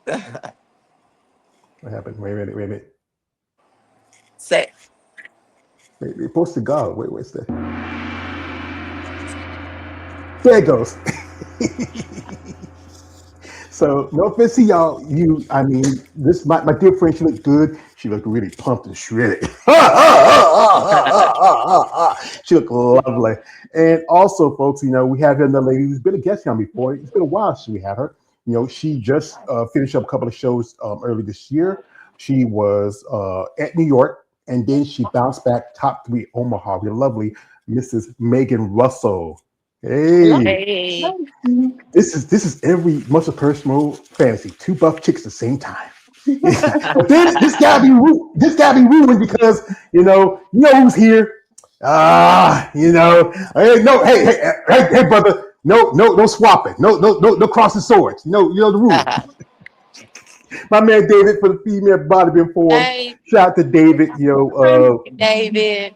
What happened? Wait a minute. Wait a minute. Say, Wait, it's supposed to go. Wait, where's the? There it goes. So no offense to y'all. I mean, this my dear friend. She looked good. She looked really pumped and shredded. She looked lovely. And also, folks, we have another lady who's been a guest on before. It's been a while since we had her. She just finished up a couple of shows early this year. She was at New York, and then she bounced back top three Omaha. The lovely Mrs. Megan Russell. Hello. Hey, hey, this is every muscle personal fantasy. Two buff chicks at the same time. But then this gotta be ruined because who's here. Hey, no, hey, brother, no swapping, no crossing swords. The rule. My man David for the female bodybuilding forum. hey, Shout out to David. David. Hey David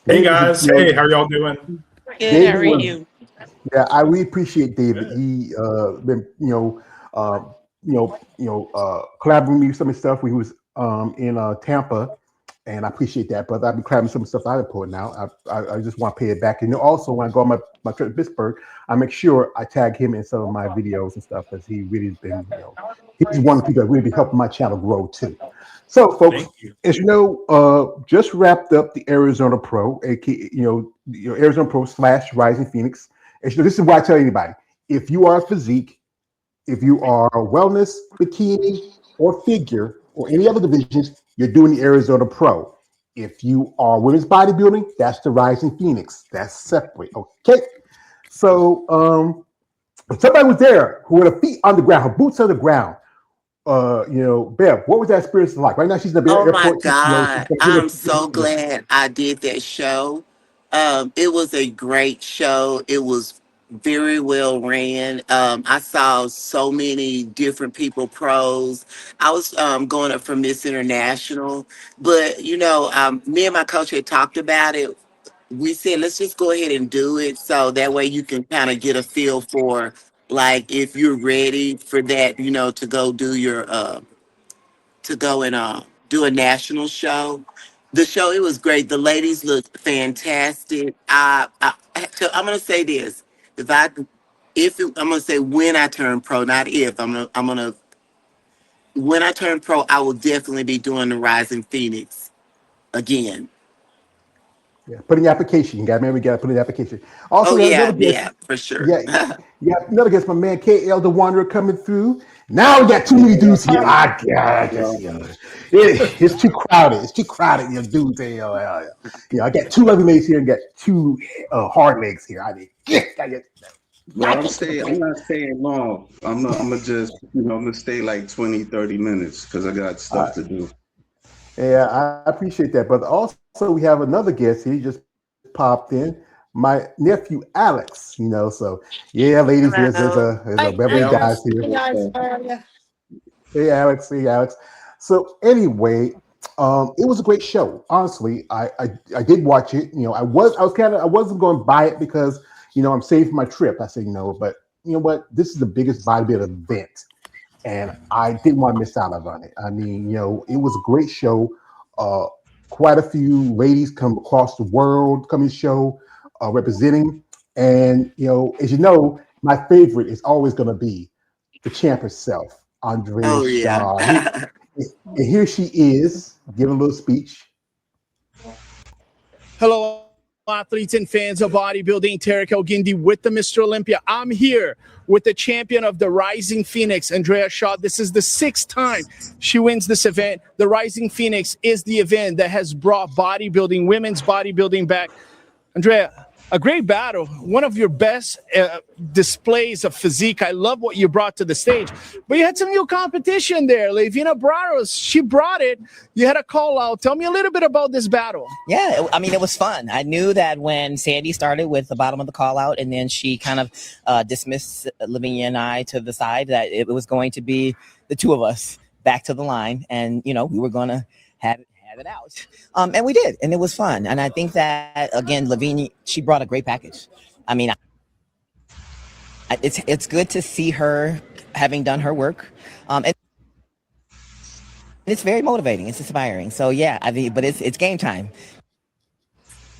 was, guys, hey, how y'all doing? Good. How David are was you? Yeah, I really appreciate David. Good. He been collaborating with me some of the stuff when he was in Tampa, and I appreciate that, brother. I've been collaborating some of the stuff I've put now. I just want to pay it back, and also when I go on my trip to Pittsburgh, I make sure I tag him in some of my videos and stuff because he really has been he's one of the people that really been helping my channel grow too. So, folks, Thank you. as you know, just wrapped up the Arizona Pro, aka your Arizona Pro / Rising Phoenix. And this is why I tell anybody: if you are physique, if you are wellness, bikini, or figure, or any other divisions, you're doing the Arizona Pro. If you are women's bodybuilding, that's the Rising Phoenix. That's separate. Okay. So, if somebody was there who had her feet on the ground, her boots on the ground. Bev, what was that experience like? Right now, she's in the Oh my airport. She's God. I'm so yeah. glad I did that show. It was a great show. It was very well ran. I saw so many different people pros. I was going up for Miss International, but me and my coach had talked about it. We said let's just go ahead and do it so that way you can kind of get a feel for like if you're ready for that, to go do your to go and do a national show. The show, it was great. The ladies looked fantastic. I'm gonna say this: if I, I'm gonna say when I turn pro, not if. I'm gonna when I turn pro, I will definitely be doing the Rising Phoenix again. Yeah, put in the application. You got to remember, you got to put in the application. Also, Oh we have another yeah, guest. yeah, for sure. Yeah, yeah, another guest. My man KL the Wanderer coming through. Now we got too many dudes here. It's too crowded. It's too crowded. Dudes. I got two lovely ladies here and got two hard legs here. Well, I'm not staying long. I'm gonna stay like 20, 30 minutes because I got Uh, stuff to do. yeah, I appreciate that, brother. Also, we have another guest here. He just popped in. My nephew Alex. So yeah, ladies, Hello. there's a Hi, beverly hi, guys guys. here. Hey, guys. How are you? Hey Alex, hey Alex. So anyway, it was a great show. Honestly, I did watch it. I wasn't going to buy it because I'm saving for my trip. I said but you know what? This is the biggest bodybuilding event, and I didn't want to miss out on it. I mean, it was a great show. Uh, Quite a few ladies come across the world coming to show, representing, and as you know, my favorite is always going to be the champ herself, Andrea Oh yeah. Shaw. And here she is, giving a little speech. Hello, athletes and fans of bodybuilding. Tarek El-Gindi with the Mr. Olympia. I'm here with the champion of the Rising Phoenix, Andrea Shaw. This is the 6th time she wins this event. The Rising Phoenix is the event that has brought bodybuilding, women's bodybuilding back. Andrea, a great battle, one of your best displays of physique. I love what you brought to the stage, but you had some new competition there. Levina Braros, she brought it. You had a call out. Tell me a little bit about this battle. Yeah, I mean, it was fun. I knew that when Sandy started with the bottom of the call out and then she kind of dismissed Lavinia and I to the side, that it was going to be the two of us back to the line. And, we were going to have it out. And we did. And it was fun. And I think that, again, Lavinia, she brought a great package. I mean, it's good to see her having done her work. And it's very motivating. It's inspiring. So yeah, I mean, but it's game time.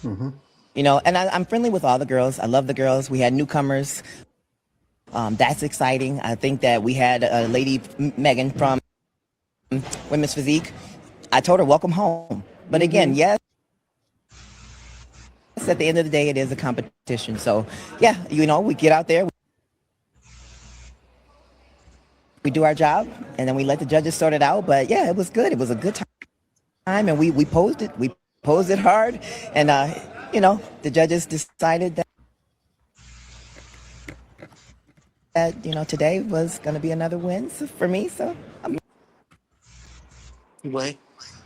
Hmm. And I'm friendly with all the girls. I love the girls. We had newcomers. That's exciting. I think that we had a lady, Megan from Women's Physique. I told her welcome home. But again, Hmm. yes, at the end of the day, it is a competition. So yeah, we get out there, we do our job, and then we let the judges sort it out. But yeah, it was good. It was a good time, and we posed it. We posed it hard, and the judges decided that today was going to be another win for me. So What?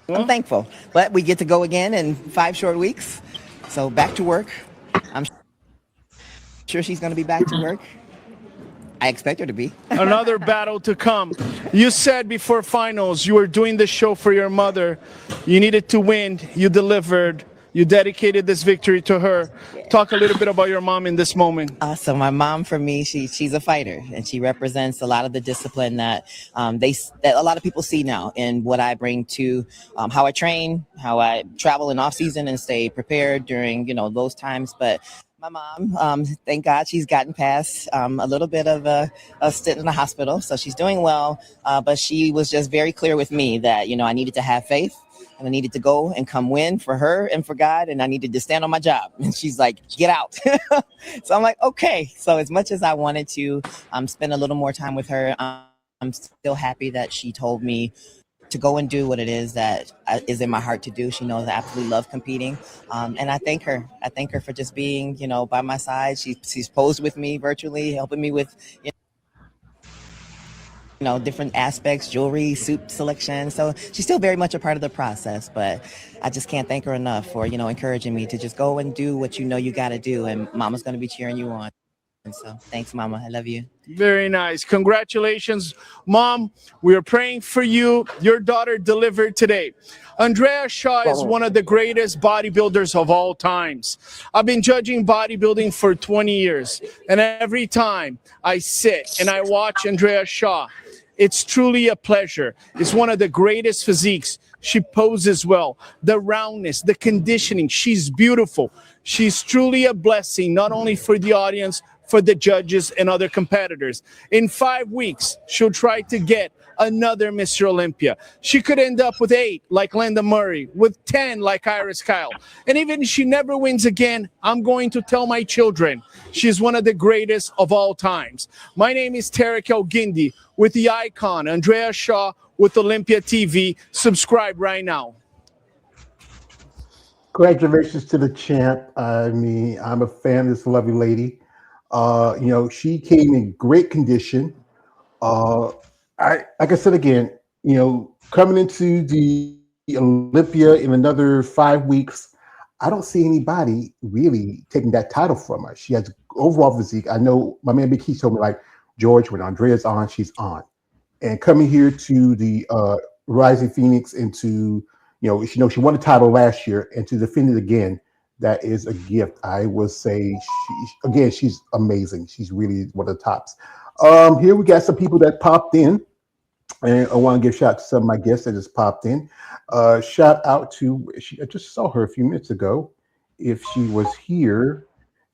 I'm thankful. But we get to go again in 5 short weeks. So back to work. I'm sure she's going to be back to work. I expect her to be. Another battle to come. You said before finals you were doing the show for your mother. You needed to win. You delivered. You dedicated this victory to her. Talk a little bit about your mom in this moment. So my mom, for me, she's a fighter, and she represents a lot of the discipline that that a lot of people see now in what I bring to how I train, how I travel in off season and stay prepared during those times. But my mom, thank God, she's gotten past a little bit of a stint in the hospital, so she's doing well. But she was just very clear with me that I needed to have faith, and I needed to go and come win for her and for God, and I needed to stand on my job. And she's like, get out. So I'm like, okay. So as much as I wanted to spend a little more time with her, I'm still happy that she told me to go and do what it is that is in my heart to do. She knows I absolutely love competing. And I thank her. I thank her for just being, by my side. She's posed with me virtually, helping me with, different aspects, jewelry, soup selection. So she's still very much a part of the process, but I just can't thank her enough for, encouraging me to just go and do what you got to do. And mama's going to be cheering you on. So thanks, mama. I love you. Very nice. Congratulations, Mom. We are praying for you. Your daughter delivered today. Andrea Shaw is one of the greatest bodybuilders of all times. I've been judging bodybuilding for 20 years, and every time I sit and I watch Andrea Shaw, it's truly a pleasure. It's one of the greatest physiques. She poses well. The roundness, the conditioning. She's beautiful. She's truly a blessing, not only for the audience, for the judges and other competitors. In 5 weeks, she'll try to get another Mr. Olympia. She could end up with 8 like Linda Murray, with 10 like Iris Kyle. And even if she never wins again, I'm going to tell my children she's one of the greatest of all times. My name is Tarek El Gindi with the icon Andrea Shaw with Olympia TV. Subscribe right now. Congratulations to the champ. I mean, I'm a fan of this lovely lady. She came in great condition. Uh, like I said again, coming into the Olympia in another 5 weeks, I don't see anybody really taking that title from her. She has overall physique. I know my man Big Keith told me like George, when Andrea's on, she's on. And coming here to the Rising Phoenix and to she won the title last year and to defend it again, that is a gift. I would say she's amazing. She's really one of the tops. Here we got some people that popped in, and I want to give shout out to some of my guests that just popped in. Shout out to I just saw her a few minutes ago. If she was here,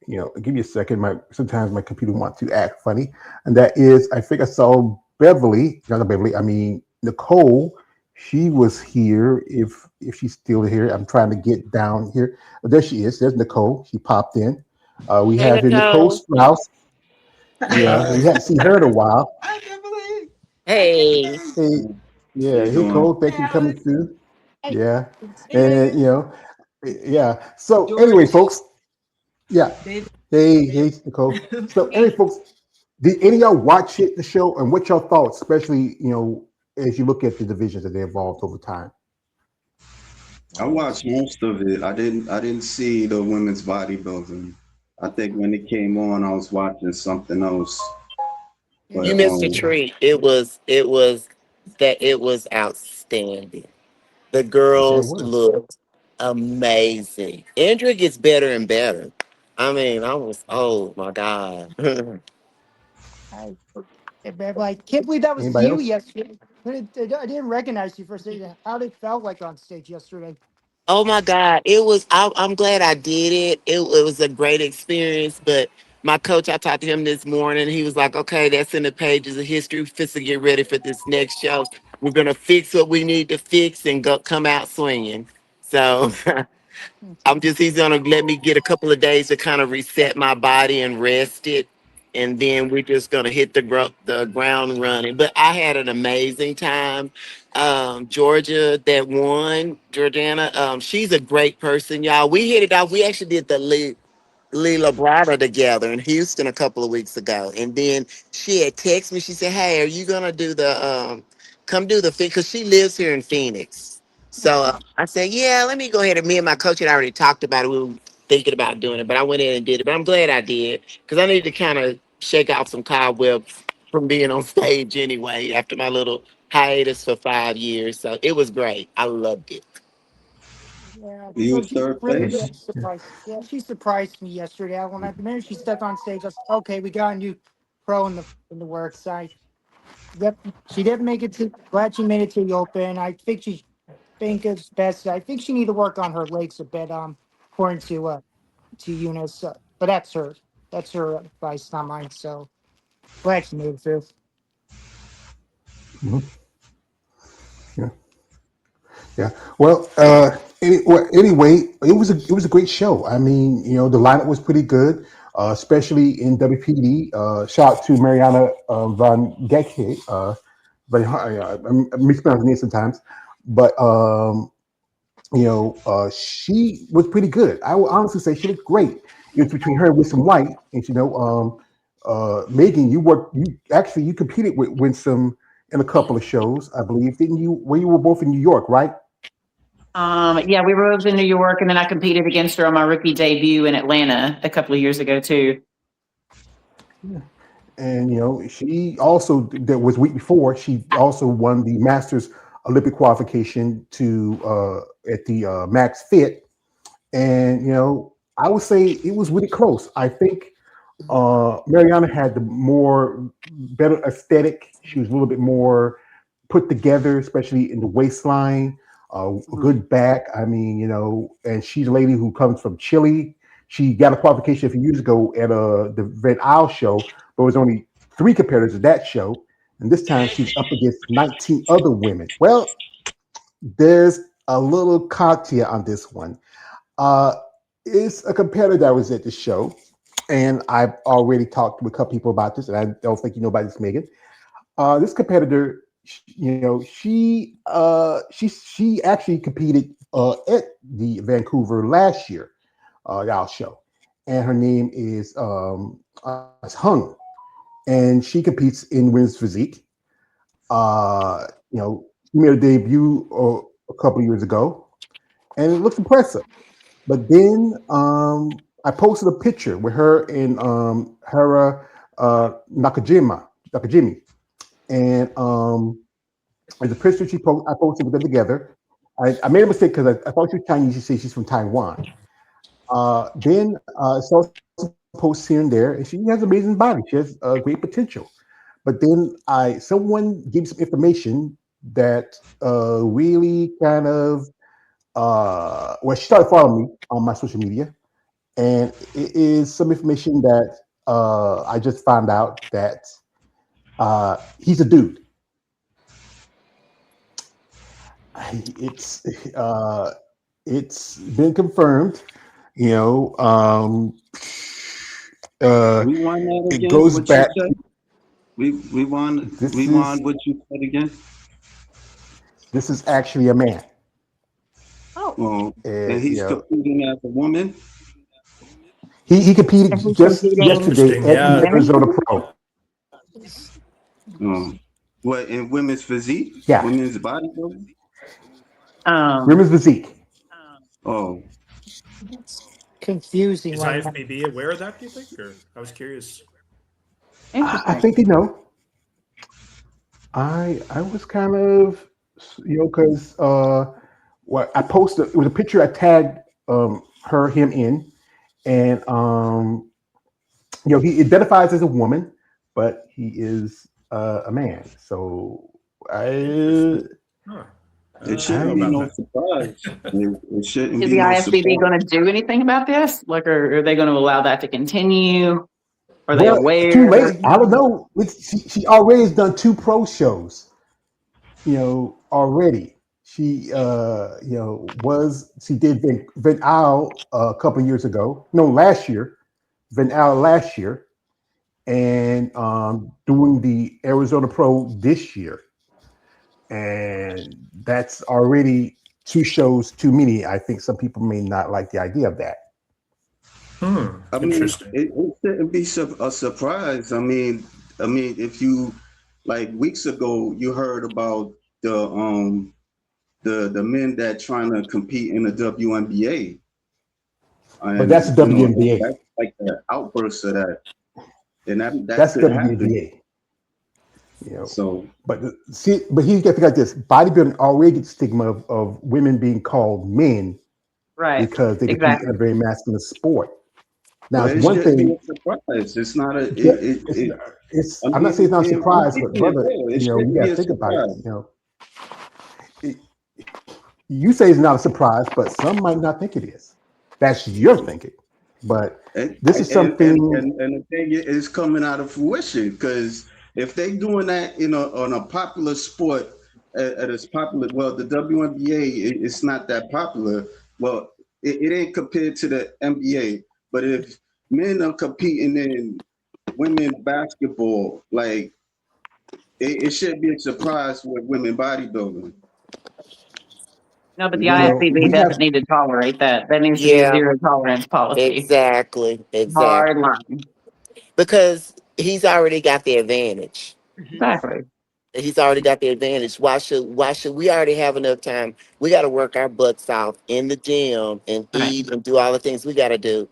give me a second. Sometimes my computer wants to act funny, and that is I think I saw Beverly, not Beverly. I mean Nicole. She was here. If she's still here, I'm trying to get down here. Oh, there she is. There's Nicole. She popped in. We Hey, have here Nicole Nicole. Strauss. Yeah, we haven't seen her in a while. Hey. Hey, How yeah, you hey doing? Cole, thank you for coming through. Yeah, and yeah. So anyway, folks, yeah. Hey, Nicole. So anyway, folks, did any of y'all watch the show, and what y'all thoughts, especially as you look at the divisions that they evolved over time? I watched most of it. I didn't see the women's bodybuilding. I think when it came on, I was watching something else. You But missed a treat. It was outstanding. The Yeah, it girls was. looked amazing. Andrea gets better and better. I mean, oh my God. Like, can't believe that was Anybody you else? yesterday. I didn't recognize you for a second. How did it felt like on stage yesterday? Oh my God. It was, I'm glad I did it. It was a great experience. But my coach, I talked to him this morning. He was like, okay, that's in the pages of history. Fix to get ready for this next show. We're going to fix what we need to fix and go come out swinging. So he's gonna let me get a couple of days to kind of reset my body and rest it, and then we're just gonna hit the ground running. But I had an amazing time. Georgia that won, Jordana. She's a great person, y'all. We hit it off. We actually did the Lila Brada together in Houston a couple of weeks ago. And then she had texted me. She said, hey, are you going to do come do the thing? Because she lives here in Phoenix. So I said, yeah, let me go ahead. And me and my coach had already talked about it. We were thinking about doing it, but I went in and did it. But I'm glad I did because I needed to kind of shake off some cobwebs from being on stage anyway after my little hiatus for 5 years. So it was great. I loved it. Yeah, You was Georgia third really place. surprised. Yeah, she surprised me yesterday. When the minute she stepped on stage, I was okay. We got a new pro in the works. Yep, she didn't make it to. Glad she made it to the open. I think she think it's best. I think she need to work on her legs a bit. According to Eunice, but that's her advice, not mine. So glad she made it through. Mhm. Yeah. Yeah. Well, anyway, it was a great show. I mean, the lineup was pretty good, especially in WPD. Shout out to Mariana Van Geke. But I mispronounce her name sometimes. But she was pretty good. I would honestly say she looked great. It was between her and Winsome White, and Megan, you competed with Winsome in a couple of shows, I believe, didn't you? Where you were both in New York, right? Yeah, we were both in New York, and then I competed against her on my rookie debut in Atlanta a couple of years ago too. Yeah. And she also that was week before she also won the Masters Olympic qualification to at the Max Fit, and I would say it was really close. I think Mariana had the more better aesthetic. She was a little bit more put together, especially in the waistline. A good back. I mean, and she's a lady who comes from Chile. She got a qualification a few years ago at the Red Isle show, but it was only three competitors at that show. And this time she's up against 19 other women. Well, there's a little caveat on this one. Uh, it's a competitor that was at the show, and I've already talked with a couple people about this, and I don't think you know about this, Megan. This competitor, she actually competed at the Vancouver last year, y'all show, and her name is Hung, and she competes in women's physique. She made a debut a couple of years ago, and it looks impressive. But then I posted a picture with her and Hera Nakajimi, and there's a picture I posted with them together. I made a mistake because I thought she was Chinese. She said she's from Taiwan. Then I saw some posts here and there, and she has amazing body. She has great potential. But then someone gave me some information that really kind of she started following me on my social media, and it is some information that I just found out that he's a dude. It's it's been confirmed. You know, Rewind that it again. goes What you back. said? This is Rewind what you said again. this is actually a man. Oh, and And, he's competing as a woman. he competed And he's just competing yesterday Interesting. at in the Yeah. women. Arizona Pro. What in women's physique, Yeah, women's bodybuilding? Um, women's physique. Oh, Confusing Is right now. IFBB aware of that, do you think? Or I was curious. I Interesting. think they know. I was kind of because what I posted it was a picture I tagged him in, and he identifies as a woman, but he is a man. So Interesting. Huh. It I didn't know shouldn't be about no that. surprise. It shouldn't Is be the no IFBB surprise. going to do anything about this? Like, are they going to allow that to continue? Are they well, it's too aware? late. I don't know. She already has done 2 pro shows. Already. She was she did Van Al a couple years ago. No, last year. Van Al last year, and doing the Arizona Pro this year, and that's already 2 shows too many. I think some people may not like the idea of that. I mean, Interesting. it shouldn't be a surprise. I mean, if you like weeks ago, you heard about the men that trying to compete in the WNBA, But that's and the WNBA. that's like the outburst of that, and that That's could the happen. WNBA. You know, So but he's got to figure out this: bodybuilding already gets stigma of women being called men Right. because they compete in Exactly. a very masculine sport. Now, well, it's it one shouldn't be thing. a surprise. It's not a. Yeah, It it's. I'm I'm not saying it's not a I'm surprise, but keeping it brother, real. It you shouldn't got be to a think about it. surprise. It, you say it's not a surprise, but some might not think it is. That's your thinking, but And this is and and something. and, and the thing is coming out of fruition because if they doing that on a popular sport at its popular, well, the WNBA it's not that popular. Well, it ain't compared to the NBA. But if men are competing in women basketball, like it should be a surprise with women bodybuilding. No, but the You know, IFBB We doesn't have. need to tolerate that. That needs to be a Yeah, zero tolerance policy. exactly, Hard exactly. line. Because he's already got the advantage. Exactly. He's already got the advantage. Why should we already have enough time? We got to work our butts off in the gym and Right. eat and do all the things we got to do.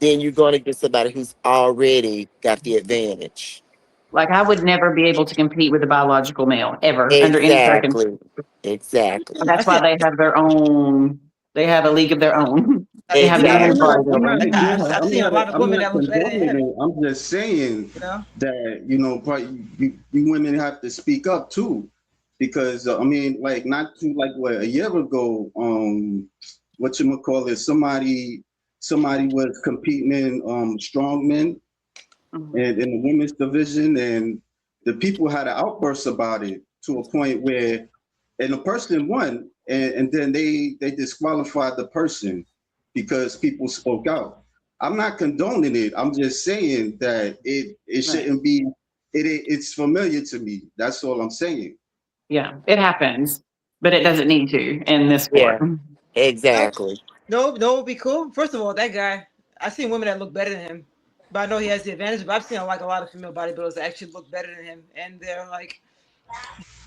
Then you're going to get somebody who's already got the advantage. Like, I would never be able to compete with a biological male ever under any circumstance. Exactly. Exactly. I That's see. why they have their own. They have a league of their own. They have yeah, the I'm men's not, Exactly. I'm not, bodybuilding. I'm I've not, I'm seen a not, lot of I'm women not that look better than condoning him. it. I'm just saying You know, that probably you women have to speak up too, because I mean, like not too like what a year ago, what you call it, somebody was competing in strongmen Mhm. and in the women's division, and the people had an outburst about it to a point where, and the person won, and then they disqualified the person because people spoke out. I'm not condoning it. I'm just saying that it Right. shouldn't be. It's familiar to me. That's all I'm saying. Yeah, it happens, but it doesn't need to in this sport. Yeah. Exactly. no, it would be cool. First of all, that guy, I've seen women that look better than him, but I know he has the advantage. But I've seen like a lot of female bodybuilders that actually look better than him, and they're like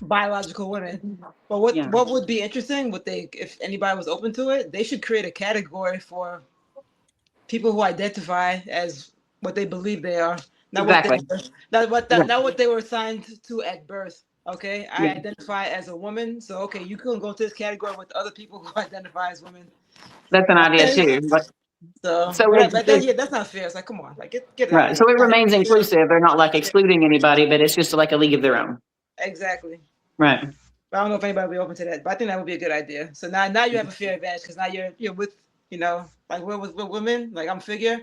biological women. But Yeah, what would be interesting? What they, if anybody was open to it, they should create a category for people who identify as what they believe they are, not what they exactly. were, Yeah, not what they were assigned to at birth. Okay, I yeah. identify as a woman, so okay, you can go to this category with other people who identify as women. That's an idea too. So, So but that's, yeah, that's not fair. It's like, come on, like get it out of right. here. So it remains You know, inclusive. They're not like excluding anybody, but it's just like a league of their own. exactly. Right. But I don't know if anybody will be open to that. But I think that would be a good idea. So now you have a fair advantage because now you're with, like we're with women. Like I'm figure,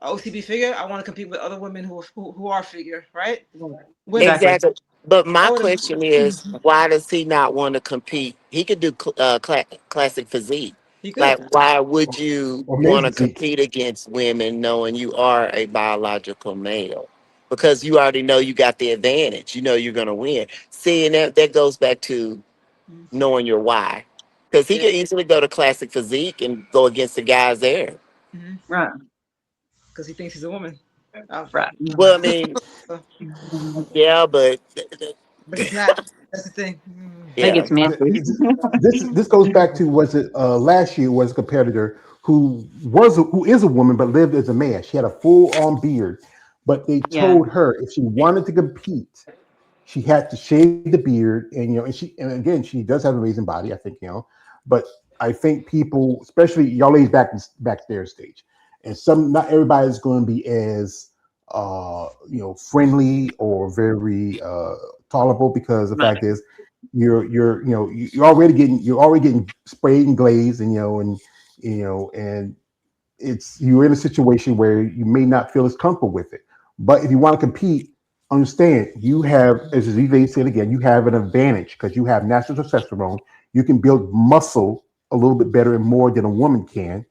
OCB figure. I want to compete with other women who are figure, right? Women. Exactly. Exactly. But I my would have. question is, why does he not want to compete? He could do classic physique. He Like, could. why would you Or want men's to physique. compete against women knowing you are a biological male? Because you already know you got the advantage. You know you're going to win. See, and that goes back to Mhm. knowing your why. Because he Yeah. could easily go to classic physique and go against the guys there. Mm-hmm. Right. Because he thinks he's a woman. Um, Right. Well, I mean, so- yeah, but but he's not. That's the thing. Mm. That yeah. gets messy. This goes back to was it last year was a competitor who is a woman but lived as a man. She had a full on beard, but they Yeah. told her if she wanted to compete, she had to shave the beard, and and again she does have an amazing body. I think but I think people, especially y'all ladies back there stage, and some not everybody is going to be as friendly or very tolerable, because the Right. fact is you're already getting sprayed and glazed, and you're in a situation where you may not feel as comfortable with it. But if you want to compete, understand you have, as Eve said again, you have an advantage because you have natural testosterone. You can build muscle a little bit better and more than a woman can.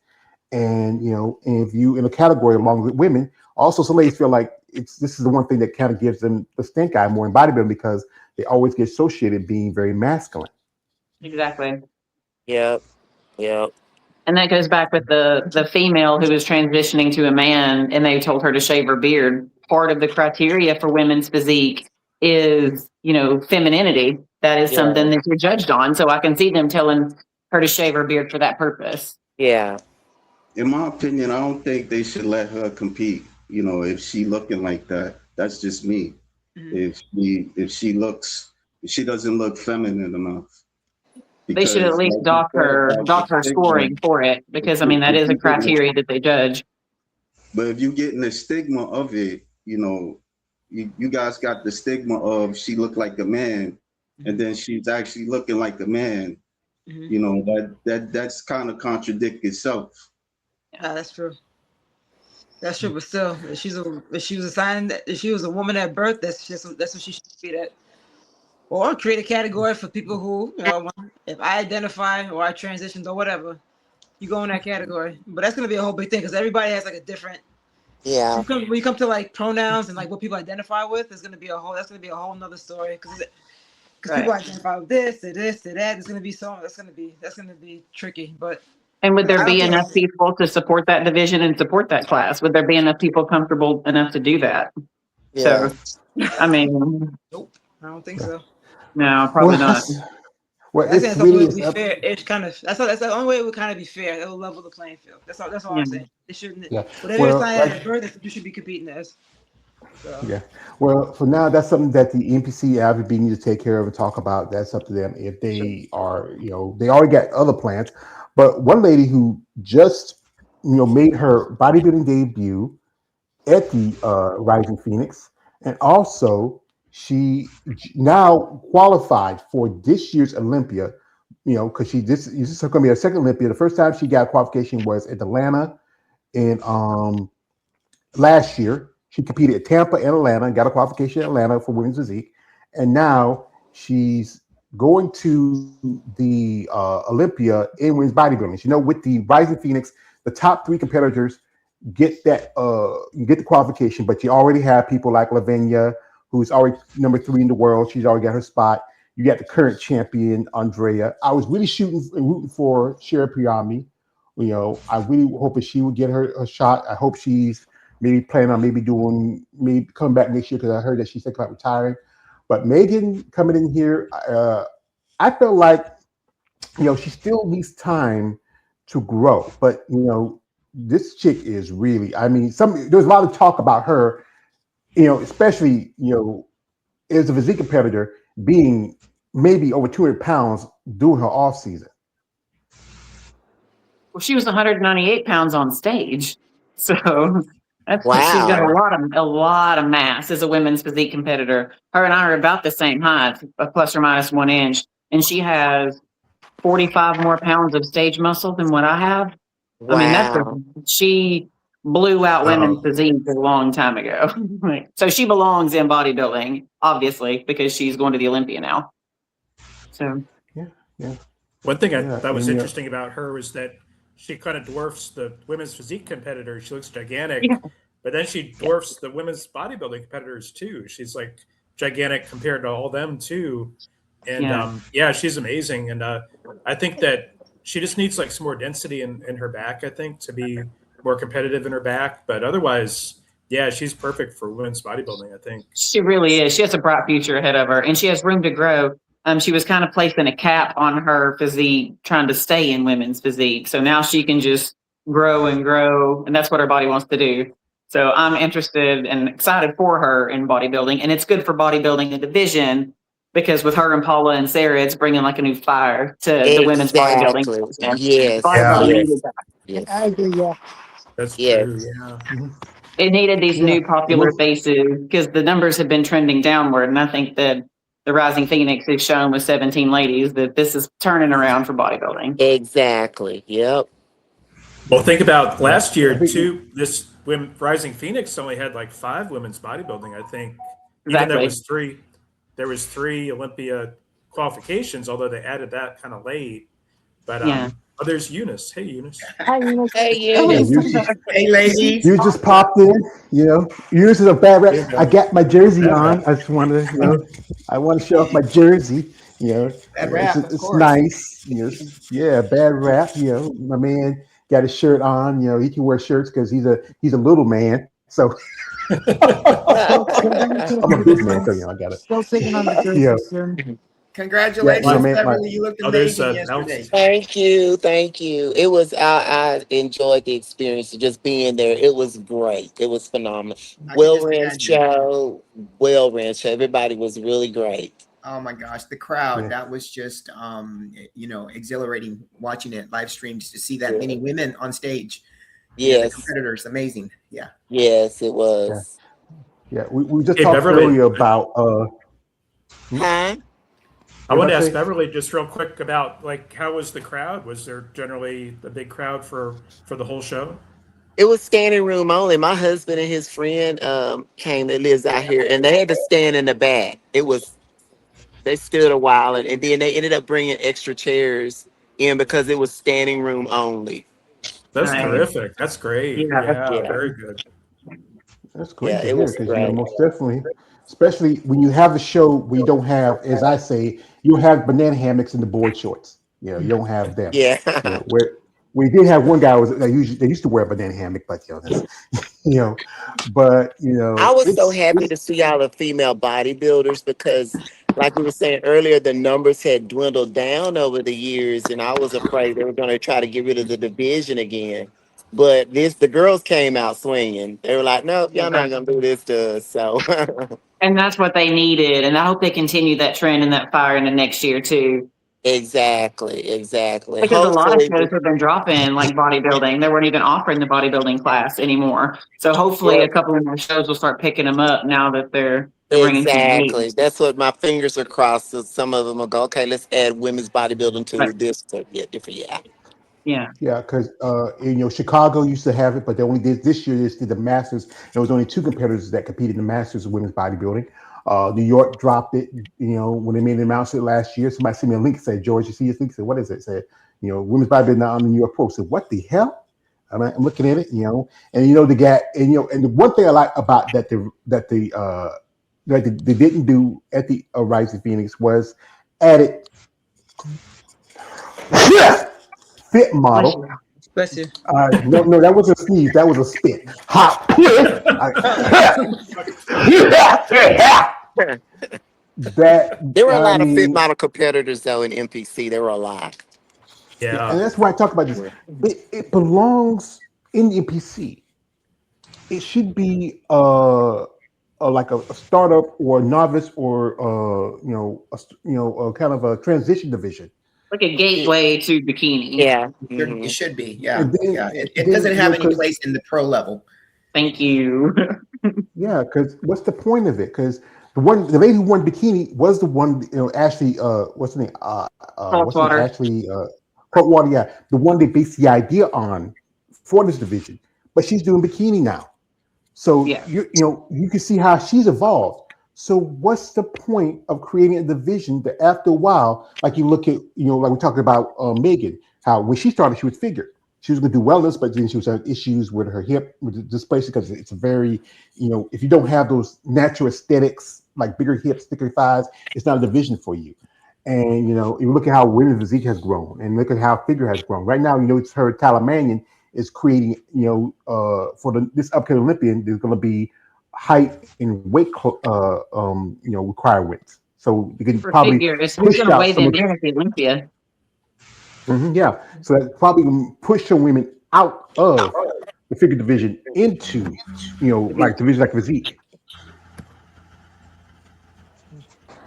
And if you in a category along with women, also some ladies feel like this is the one thing that kind of gives them the stink eye more in bodybuilding, because they always get associated being very masculine. Exactly. Yep. Yep. And that goes back with the female who was transitioning to a man and they told her to shave her beard. Part of the criteria for women's physique is, femininity. That is Yeah. something that you're judged on. So I can see them telling her to shave her beard for that purpose. Yeah. In my opinion, I don't think they should let her compete. If she looking like that, that's just me. Mhm. If she doesn't look feminine enough, They should at because least like you said about dock the her stigma, scoring for it, because I if mean that is a you getting criteria that they judge. but if you getting the stigma of it, you guys got the stigma of she looked like a man, and then she's actually looking like a man. Mhm. That's kind of contradict itself. That's true. That's true, but still, if she was assigned, if she was a woman at birth, that's what she should be at. Or create a category for people who, if I identify or I transitioned or whatever, you go in that category. But that's gonna be a whole big thing because everybody has like a different. Yeah. When you come to like pronouns and like what people identify with, that's gonna be a whole nother story because people Right. identify with this, to this, to that. It's gonna be that's gonna be tricky. But And would there I don't be think enough people to support that division and support that class? Would there be enough people comfortable enough to do that? Yeah. So, I mean, nope. I don't think so. no, probably Well, not. I think it's that's the only way really to be fair. It's kind of that's the only way it would kind of be fair. It'll level the playing field. That's all Yeah. I'm saying. It shouldn't. yeah. Whatever you're Well, signing like as a bird, that's what you should be competing as. So yeah. Well, for now, that's something that the NPC IFBB need to take care of and talk about. That's up to them. If sure. they are, they already got other plans. But one lady who just, made her bodybuilding debut at the Rising Phoenix, and also now qualified for this year's Olympia. Because this is going to be her second Olympia. The first time she got qualification was at Atlanta in last year. She competed at Tampa and Atlanta and got a qualification in Atlanta for women's physique. And now she's going to the Olympia in women's bodybuilding. With the Rising Phoenix, the top three competitors get you get the qualification, but you already have people like Lavinia, who's already number 3 in the world. She's already got her spot. You got the current champion, Andrea. I was really rooting for Shara Piami. I really hope that she would get her shot. I hope she's maybe planning on maybe coming back next year, because I heard that she's thinking about retiring. But Megan coming in here, I felt like, she still needs time to grow. But, this chick is really, I mean, there's a lot of talk about her, especially, as a physique competitor, being maybe over 200 pounds during her off season. Well, she was 198 pounds on stage, so she's got Wow. a lot of mass as a women's physique competitor. Her and I are about the same height, plus or minus 1 inch, and she has 45 more pounds of stage muscle than what I have. I mean, Wow. she blew out women's physique a long time ago. So she belongs in bodybuilding, obviously, because she's going to the Olympia now. So yeah. One thing I Yeah, thought was and, interesting about her was that she kind of dwarfs the women's physique competitors. She looks gigantic, yeah, but then she dwarfs the women's bodybuilding competitors too. She's like gigantic compared to all them too. And yeah. she's amazing. And I think that she just needs like some more density in her back, I think, to be more competitive in her back. But otherwise, yeah, she's perfect for women's bodybuilding, I think. She really is. She has a bright future ahead of her, and she has room to grow. She was kind of placing a cap on her physique, trying to stay in women's physique. So now she can just grow and grow, and that's what her body wants to do. So I'm interested and excited for her in bodybuilding, and it's good for bodybuilding the division, because with her and Paula and Sarah, it's bringing like a new fire to the women's bodybuilding. Exactly. And Yes. Yeah. bodybuilding Yes. needed that. Yes. I agree. Yeah. That's Yes. true. Yeah. It needed these Yeah, new popular faces because the numbers have been trending downward. And I think that the Rising Phoenix has shown with 17 ladies that this is turning around for bodybuilding. Exactly. Yep. Well, think about yeah. last I year think too. This Rising Phoenix only had like 5 women's bodybuilding. I think even Exactly. there was three Olympia qualifications, although they added that kind of late. But Yeah. oh, there's Eunice. Hey, Eunice. Hi, Eunice. Hey, yeah, Eunice. Hey, ladies. you just popped in. Yours is a bad rap. There you I go. got my jersey Bad on. rap. I just want to, I want to show off my jersey. Bad rap, of It's course. nice. Yeah, bad rap. My man got his shirt on. He can wear shirts because he's a little man. So I'm a big man, so I got it. Still sitting on the Yeah, jersey soon. Congratulations, my man. Beverly. You looked Oh, there's amazing Nelson. yesterday. Thank you. Thank you. It was, I enjoyed the experience of just being there. It was great. It was phenomenal. I can just Well ran show. Everybody was really great. Oh my gosh, the crowd, Yeah. that was just exhilarating watching it live streamed to see that Yeah. many women on stage. The Yes. competitors, amazing. Yeah. Yes, it was. Yeah. We just Hey, talked Beverly. earlier about Huh? I want to What'd I ask say? Beverly just real quick about like how was the crowd? Was there generally a big crowd for the whole show? It was standing room only. My husband and his friend came that lives out here, and they had to stand in the back. They stood a while, and then they ended up bringing extra chairs in because it was standing room only. That's Nice. terrific. That's great. Yeah. Yeah, Yeah. very good. That's great Yeah, to it hear was because great. most definitely, especially when you have a show where you don't have, as I say, you have banana hammocks and the board shorts. You don't have them. Yeah. Where we did have one guy they used to wear a banana hammock, but that's but I was so happy it's to see all the female bodybuilders because, like we were saying earlier, the numbers had dwindled down over the years, and I was afraid they were going to try to get rid of the division again. But the girls came out swinging. They were like, "Nope, y'all not gonna do this to us." So, And that's what they needed. And I hope they continue that trend and that fire in the next year too. exactly. Because a lot of Hopefully, shows have been dropping like bodybuilding. They weren't even offering the bodybuilding class anymore. So hopefully yeah, a couple of more shows will start picking them up now that they're bringing some heat. exactly. That's what my fingers are crossed. So some of them will go, "Okay, let's add women's bodybuilding But to this." So, yeah, different. Yeah. yeah. yeah, because Chicago used to have it, but they only did this year. They did the Masters. There was only 2 competitors that competed in the Masters of women's bodybuilding. New York dropped it. When they made the announcement last year, somebody sent me a link. Said, "George, you see this link?" I said, "What is it?" Said, women's bodybuilding now on the New York Post. I said, "What the hell?" I'm looking at it, and the guy, and the one thing I like about that they didn't do at the Rising Phoenix was added fit Bless model. you. Bless you. No, that wasn't a sneeze. That was a spit. Hot. That There were a I lot of fit mean, model competitors though in NPC. There were a lot. and Yeah. that's why I talk about this. It belongs in the NPC. It should be like a startup or a novice or kind of a transition division. Like a gateway to bikini. Yeah. It Hmm. should be. Yeah. And then, Yeah. It doesn't have any place in the pro level. Thank you. yeah, because what's the point of it? Because the lady who won bikini was the one, Ashley, what's her name? Saltwater. Ashley, Courtwater, yeah, the one they based the idea on for this division. But she's doing bikini now, so Yeah. you can see how she's evolved. So what's the point of creating a division that after a while, like you look at, like we talked about Megan, how when she started, she was figured. She was going to do wellness, but then she was having issues with her hip, with the dysplasia, because it's a very, if you don't have those natural aesthetics, like bigger hips, thicker thighs, it's not a division for you. And, you look at how women's physique has grown and look at how figure has grown. Right now, it's her Talamanian is creating, for this upcoming Olympian, there's going to be height and weight, requirements. So you can For probably figures, who's push going to out weigh some them of in at the Olympia? yeah, so that probably can push some women out of the figure division into, like division like physique.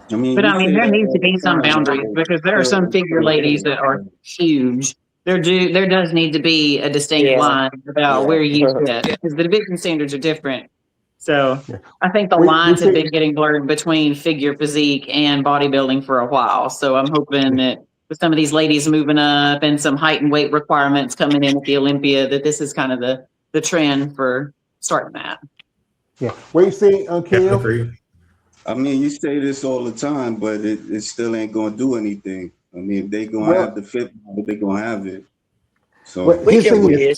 But I mean, there needs to be some boundaries because there are some figure ladies that are huge There does need to be a distinct Yeah. line about Yeah. where you sit, because the division standards are different. So Yeah. I think the We lines have say, been getting blurred between figure physique and bodybuilding for a while. So I'm hoping that with some of these ladies moving up and some height and weight requirements coming in at the Olympia, that this is kind of the trend for starting that. yeah. What you say, Yeah, I Kale? agree. I mean, you say this all the time, but it still ain't gonna do anything. I mean, if they gonna have Well, the fit, but they gonna have it. well, So We his can thing is, wish.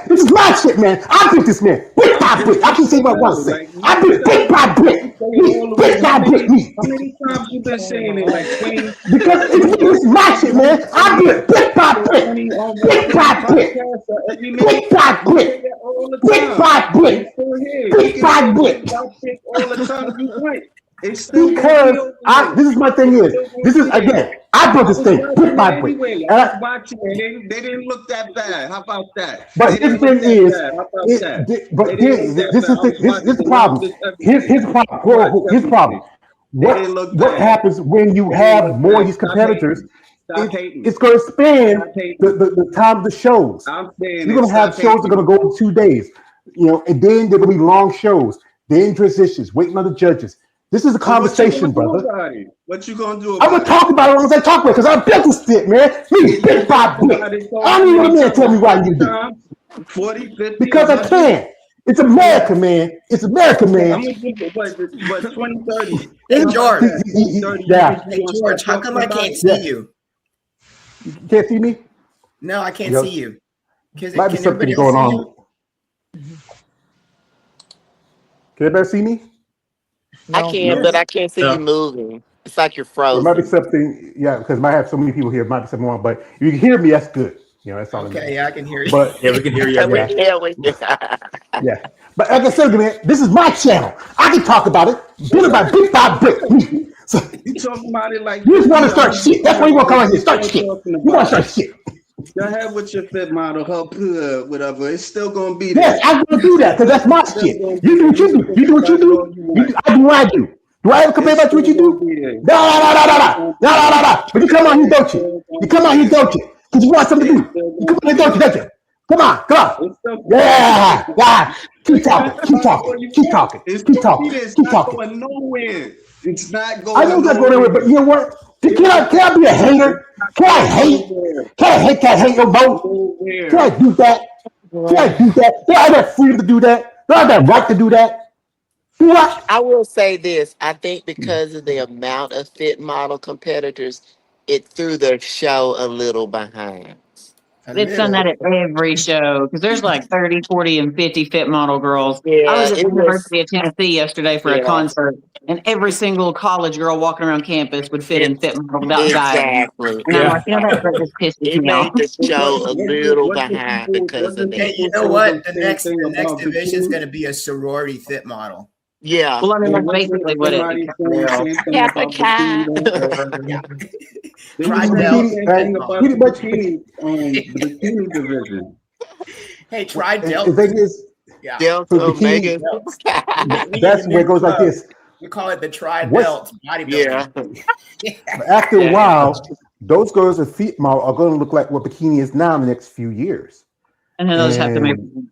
this is my shit, man. I beat this man brick by brick. I can say what I want to say. like I you beat brick by say brick. it all the way. Brick by brick, me. How many times you been saying it? Like 20, Because it's my shit, man. I beat brick by brick. 20 Brick by brick. podcasts every minute. Brick by You say brick. that all the Brick time. by brick. It's still here. Brick You by can say brick. brick by brick all the time you want. It's still gonna be Because over this is my thing is, this is again, I built this thing brick by brick. anyway. And I was watching it. They didn't look that bad. How about that? But They his didn't look thing that is, bad. How about that? They but didn't look that this bad. is I was watching the the problem. numbers, His everything. problem. I watched His problem. everything. They didn't look What bad. happens when you They didn't have look more of bad. these Stop competitors? hating. Stop hating. It's going to expand Stop hating. the time of the shows. I'm saying You're it. going to have Stop shows that are hating. going to go 2 days, and then they're going to be long shows, then transitions, waiting on the judges. This is a So what you conversation, gonna do brother. about it? What you gonna do I'm about gonna it? talk about it as long as I talk about it because I built this shit, man. Me, brick by brick. I don't even want to tell me why you do. 40, 50, Because I 100? can. It's America, man. It's America, I'm man. gonna give it what 2030. Hey, George. Yeah. Hey, George, how come I can't Yeah. see you? You can't see me? No, I can't Yo, see you. Can Might be something everybody else going see on. you? Can everybody see me? I No. can, Yes. but I can't see you No. moving. It's like you're There might be frozen. something, yeah, because I might have so many people here. It might be something wrong, but if you can hear me, that's good. That's all. Okay, yeah, I can hear you. But Yeah, we can hear you. And we yeah, can, we yeah. But like I said, man, this is my channel. I can talk about it. Build it by brick. So You talking about it like you just want to 50, start shit. That's why you want to come out here. Start shit. talking You want to about. start shit. Go ahead with your fit model, her hood, whatever. It's still gonna be there. Yes, I'm gonna do that because that's my shit. You do what you do. You do what you do. I do what I do. Do I ever complain about what you do? No. But you come on here, don't you? You come on here, don't you? Because you want something to do. You come on here, don't you? Come on. Yeah. Keep talking. It's not going nowhere. It's not going. I know it's not going anywhere, but you know what? Can I be a hater? Can I hate? Can I hate your vote? Can I do that? Do I have that freedom to do that? Do I have that right to do that? Do I? I will say this. I think because of the amount of fit model competitors, it threw the show a little behind. It's done that at every show because there's like 30, 40, and 50 fit model girls. I Yeah, was at the it was. University of Tennessee yesterday for a Yeah, concert, and every single college girl walking around campus would fit in fit model without dieting. exactly. And I'm like, that just pisses It me off. made the show a little What do behind people- because what of do Hey, that. you people know say what? The same next thing about division is bikini? going to be a sorority fit model. Yeah. Well, I mean, And that's basically what it somebody is. saying the same thing Kappa about bikini. Yeah. They Try were Delta. saying the same thing about Pretty the much. bikini division. Hey, try The Delta. thing is, Yeah. Delta, so bikini, Omega. that's where it goes like this. We call it the tri What's belt bodybuilding. Yeah. after a Yeah. while, those girls with feet model are going to look like what bikini is now in the next few years. And then they'll just have to make. And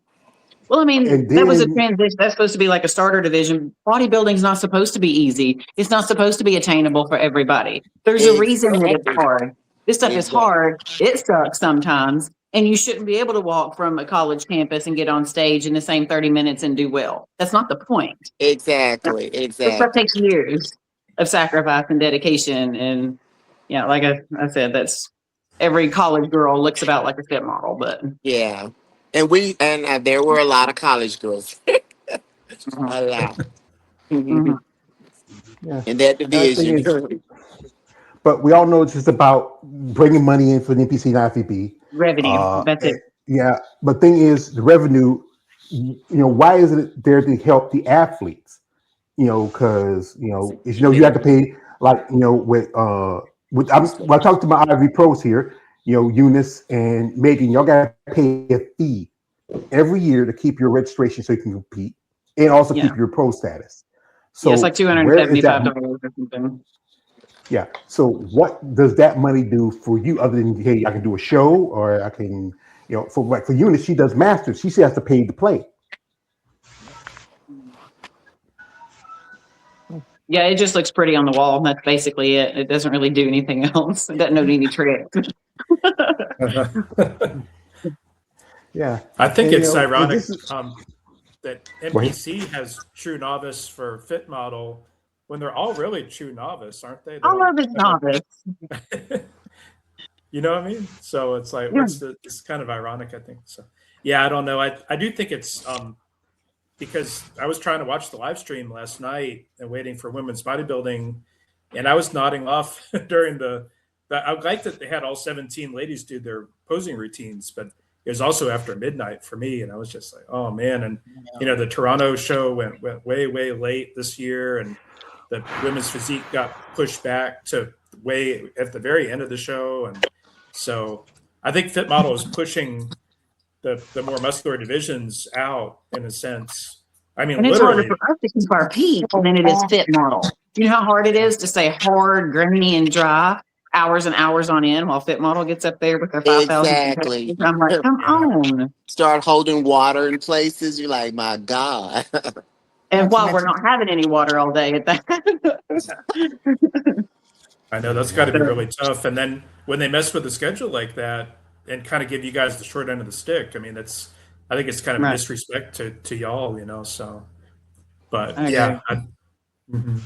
Well, I mean, and that was a then transition. That's supposed to be like a starter division. Bodybuilding's not supposed to be easy. It's not supposed to be attainable for everybody. There's a reason that it's Exactly. hard. This stuff is Exactly. hard. It sucks sometimes. And you shouldn't be able to walk from a college campus and get on stage in the same 30 minutes and do well. That's not the point. Exactly. This stuff Exactly. takes years of sacrifice and dedication. And, like I said, that's every college girl looks about like a fit model, but. Yeah. And there were a lot of college girls. A lot. Mhm. yeah, In that the thing division. is, but we all know it's just about bringing money in for the NPC and IFBB. Revenue. That's it. Yeah, but thing is, the revenue. Why isn't it there to help the athletes? Because you have to pay like when I talk to my IV pros here, Eunice and Megan, y'all got to pay a fee every year to keep your registration so you can compete and also keep your pro status. So it's like $275 or something. Yeah. So what does that money do for you other than, hey, I can do a show or I can, for like for Eunice, she does masters. She still has to pay to play. Yeah, it just looks pretty on the wall. That's basically it. It doesn't really do anything else. It doesn't know any tricks. Yeah. I think And it's and ironic this is that go ahead. NBC has true novice for fit model when they're all really true novice, aren't they? They I don't love his have novice. a, you know what I mean? So it's like, Yeah. it's kind of ironic, I think. So yeah, I don't know. I do think it's because I was trying to watch the live stream last night and waiting for women's bodybuilding, and I was nodding off during I like that they had all 17 ladies do their posing routines, but it was also after midnight for me, and I was just like, oh man. And the Toronto show went way late this year, and the women's physique got pushed back to way at the very end of the show, and so I think Fit Model is pushing the more muscular divisions out in a sense. I mean, And it's harder literally. for us to keep our peak than it is fit model. You know how hard it is to stay hard, grainy, and dry hours and hours on end while fit model gets up there with their 5,000 Exactly. competitors. I'm like, come Yeah. on. Start holding water in places. You're like, my God. And Not to while we're mention, not having any water all day at that. I know that's got to be really tough. And then when they mess with the schedule like that and kind of give you guys the short end of the stick, I mean, I think it's kind of a Right. disrespect to y'all, So, but I agree. yeah, mhm.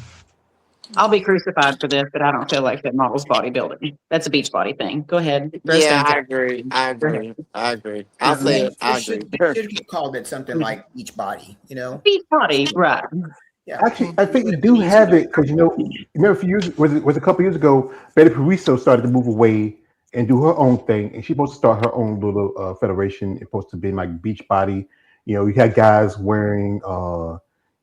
I'll be crucified for this, but I don't feel like fit model's bodybuilding. That's a beach body thing. Go ahead. Throw Yeah, stones I at agree. me. I Go ahead. agree. I agree. I'll Um, say Yeah, it. I agree. they should have called it something like each body, beach body, right. Yeah. Actually, I think What you it do means have to it because remember a few years was a couple years ago, Betty Pariso started to move away and do her own thing, and she's supposed to start her own little federation. It's supposed to be like beach body. You had guys wearing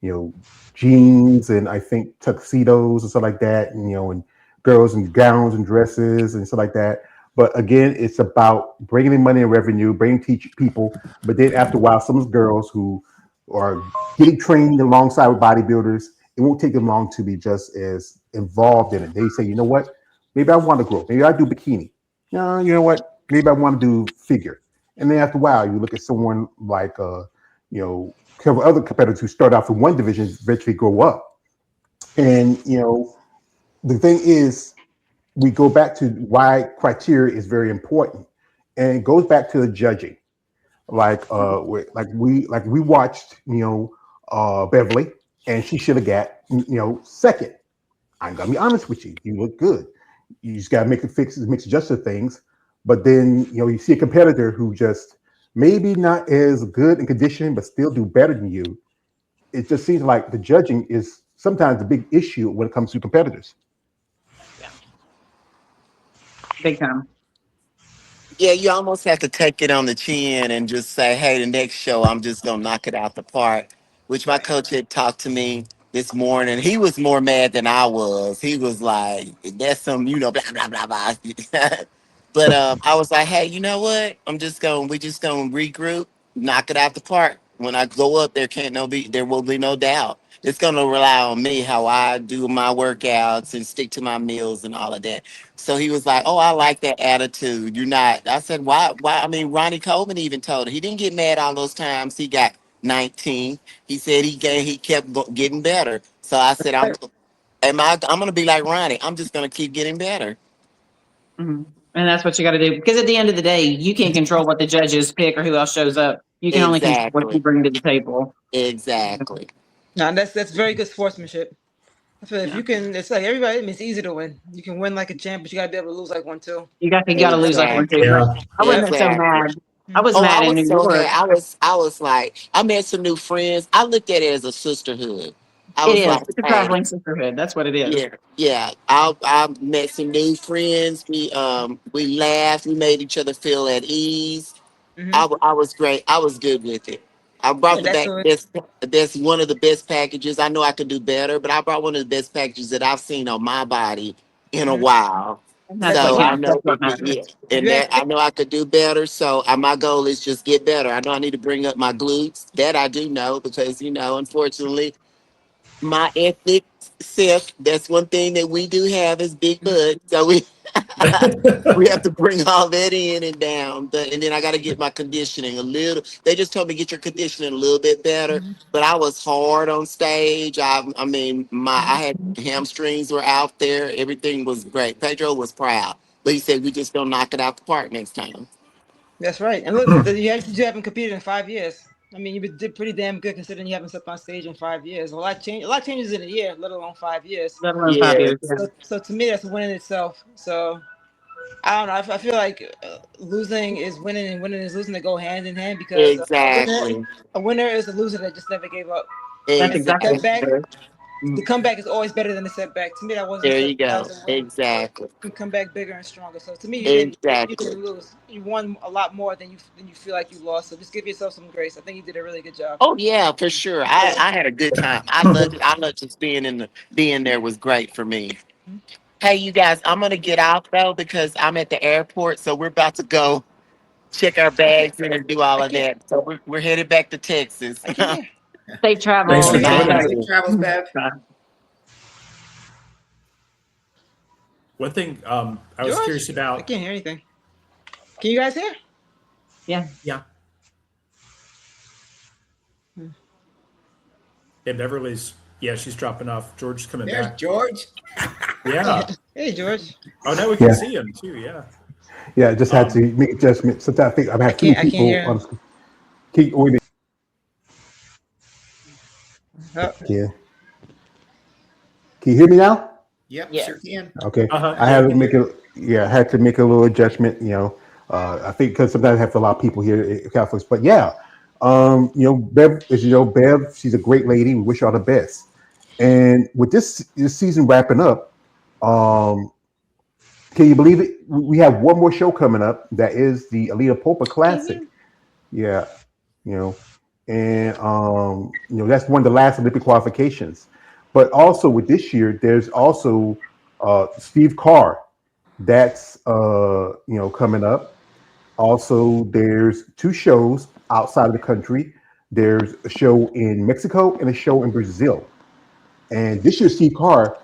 you know jeans and I think tuxedos and stuff like that, and girls in gowns and dresses and stuff like that. But again, it's about bringing in money and revenue, bringing teach people. But then after a while, some of the girls who are getting trained alongside with bodybuilders, it won't take them long to be just as involved in it. They say, you know what? Maybe I want to grow. Maybe I do bikini. No, you know what? Maybe I want to do figure. And then after a while, you look at someone like, several other competitors who start off in one division, eventually grow up. And, the thing is, we go back to why criteria is very important. And it goes back to the judging like we watched Beverly, and she should have got second. I'm gonna be honest with you, you look good. You just gotta make the fixes, make adjusted things. But then you see a competitor who just maybe not as good in condition but still do better than you. It just seems like the judging is sometimes a big issue when it comes to competitors. Big time. Yeah, you almost have to take it on the chin and just say, hey, the next show, I'm just going to knock it out the park, which my right. coach had talked to me this morning. He was more mad than I was. He was like, that's some, blah, blah, blah, blah. But I was like, hey, you know what? We just going to regroup, knock it out the park. When I go up, there will be no doubt. It's going to rely on me, how I do my workouts and stick to my meals and all of that. So he was like, "Oh, I like that attitude. You're not." I said, "Why? Why?" I mean, Ronnie Coleman even told her he didn't get mad all those times. He got 19. He said he kept getting better. So I said, I'm gonna be like Ronnie. I'm just gonna keep getting better." Mhm. And that's what you got to do. Because at the end of the day, you can't control what the judges pick or who else shows up. You can only control what you Exactly. bring to the table. Exactly. Now that's very good sportsmanship. I feel if you can, it's like everybody. I mean, it's easy to win. You can win like a champ, but you gotta be able to lose like one too. You got to lose like one too. Exactly. But Yeah. I Yep. wasn't so Exactly. mad. I was Oh, I mad in was New so York. happy. I was like, I met some new friends. I looked at it as a sisterhood. I It was is. like, It's a hey, traveling sisterhood. That's what it is. yeah, yeah. I met some new friends. We laughed. We made each other feel at ease. Hmm. I was great. I was good with it. I brought Yeah, the that's back what. best. That's one of the best packages. I know I could do better, but I brought one of the best packages that I've seen on my body in a Mhm. while. And And that's that's what So what I counts. That's know, what matters. yeah, and you have. that I know I could do better. So my goal is just get better. I know I need to bring up my glutes. That I do know because unfortunately, my ethnic Sip, that's one thing that we do have is big butt. So we have to bring all that in and down. And then I got to get my conditioning a little. They just told me get your conditioning a little bit better. But I was hard on stage. I mean, I had hamstrings were out there. Everything was great. Pedro was proud, but he said we just don't knock it out the park next time. That's right. And look, you haven't competed in 5 years. I mean, you did pretty damn good considering you haven't stepped on stage in 5 years. A lot changes in a year, let alone 5 years. Let alone 5 years. Yes, Yeah. So to me, that's a win in itself. So I don't know. I feel like losing is winning and winning is losing. They go hand in hand because exactly, a winner is a loser that just never gave up. That's And the exactly exactly. setback, what the comeback is always better than the setback. To me, that wasn't a There you setback. That go. was a win. Exactly, You can come back bigger and stronger. So to me, you exactly. didn't lose. You won a lot more than you feel like you lost. So just give yourself some grace. I think you did a really good job. Oh yeah, for sure. I had a good time. I loved it. I loved just being there was great for me. Hey, you guys, I'm gonna get out though because I'm at the airport, so we're about to go check our bags in and do all I of can't. that. So we're headed back to Texas. I can't hear. Safe Thanks for travels. joining. Safe travels, Bev. One thing I was George, curious I about. can't hear anything. Can you guys hear? Yeah. Yeah. Yeah, Beverly's. Yeah, she's dropping off. George's coming There's back. George. Yeah. Hey, George. Oh, now we can Yeah. see him too. Yeah. Yeah, I just had to make adjustments. Sometimes I think I've had too many I can't hear people him. on. Keep waiting. Oh, Yeah. Can you hear me now? Yep, Yeah. sure can. Okay. Uh-huh. I had to make a I had to make a little adjustment. I think because sometimes I have to allow people here Catholics, but yeah, Bev, as you know, Bev, she's a great lady. We wish her all the best. And with this season wrapping up, um, can you believe it? We have one more show coming up. That is the Alita Popa Classic. Yeah, you know, and that's one of the last Olympic qualifications. But also with this year, there's also Steve Carr. That's coming up. Also, there's two shows outside of the country. There's a show in Mexico and a show in Brazil. And this year, Steve Carr,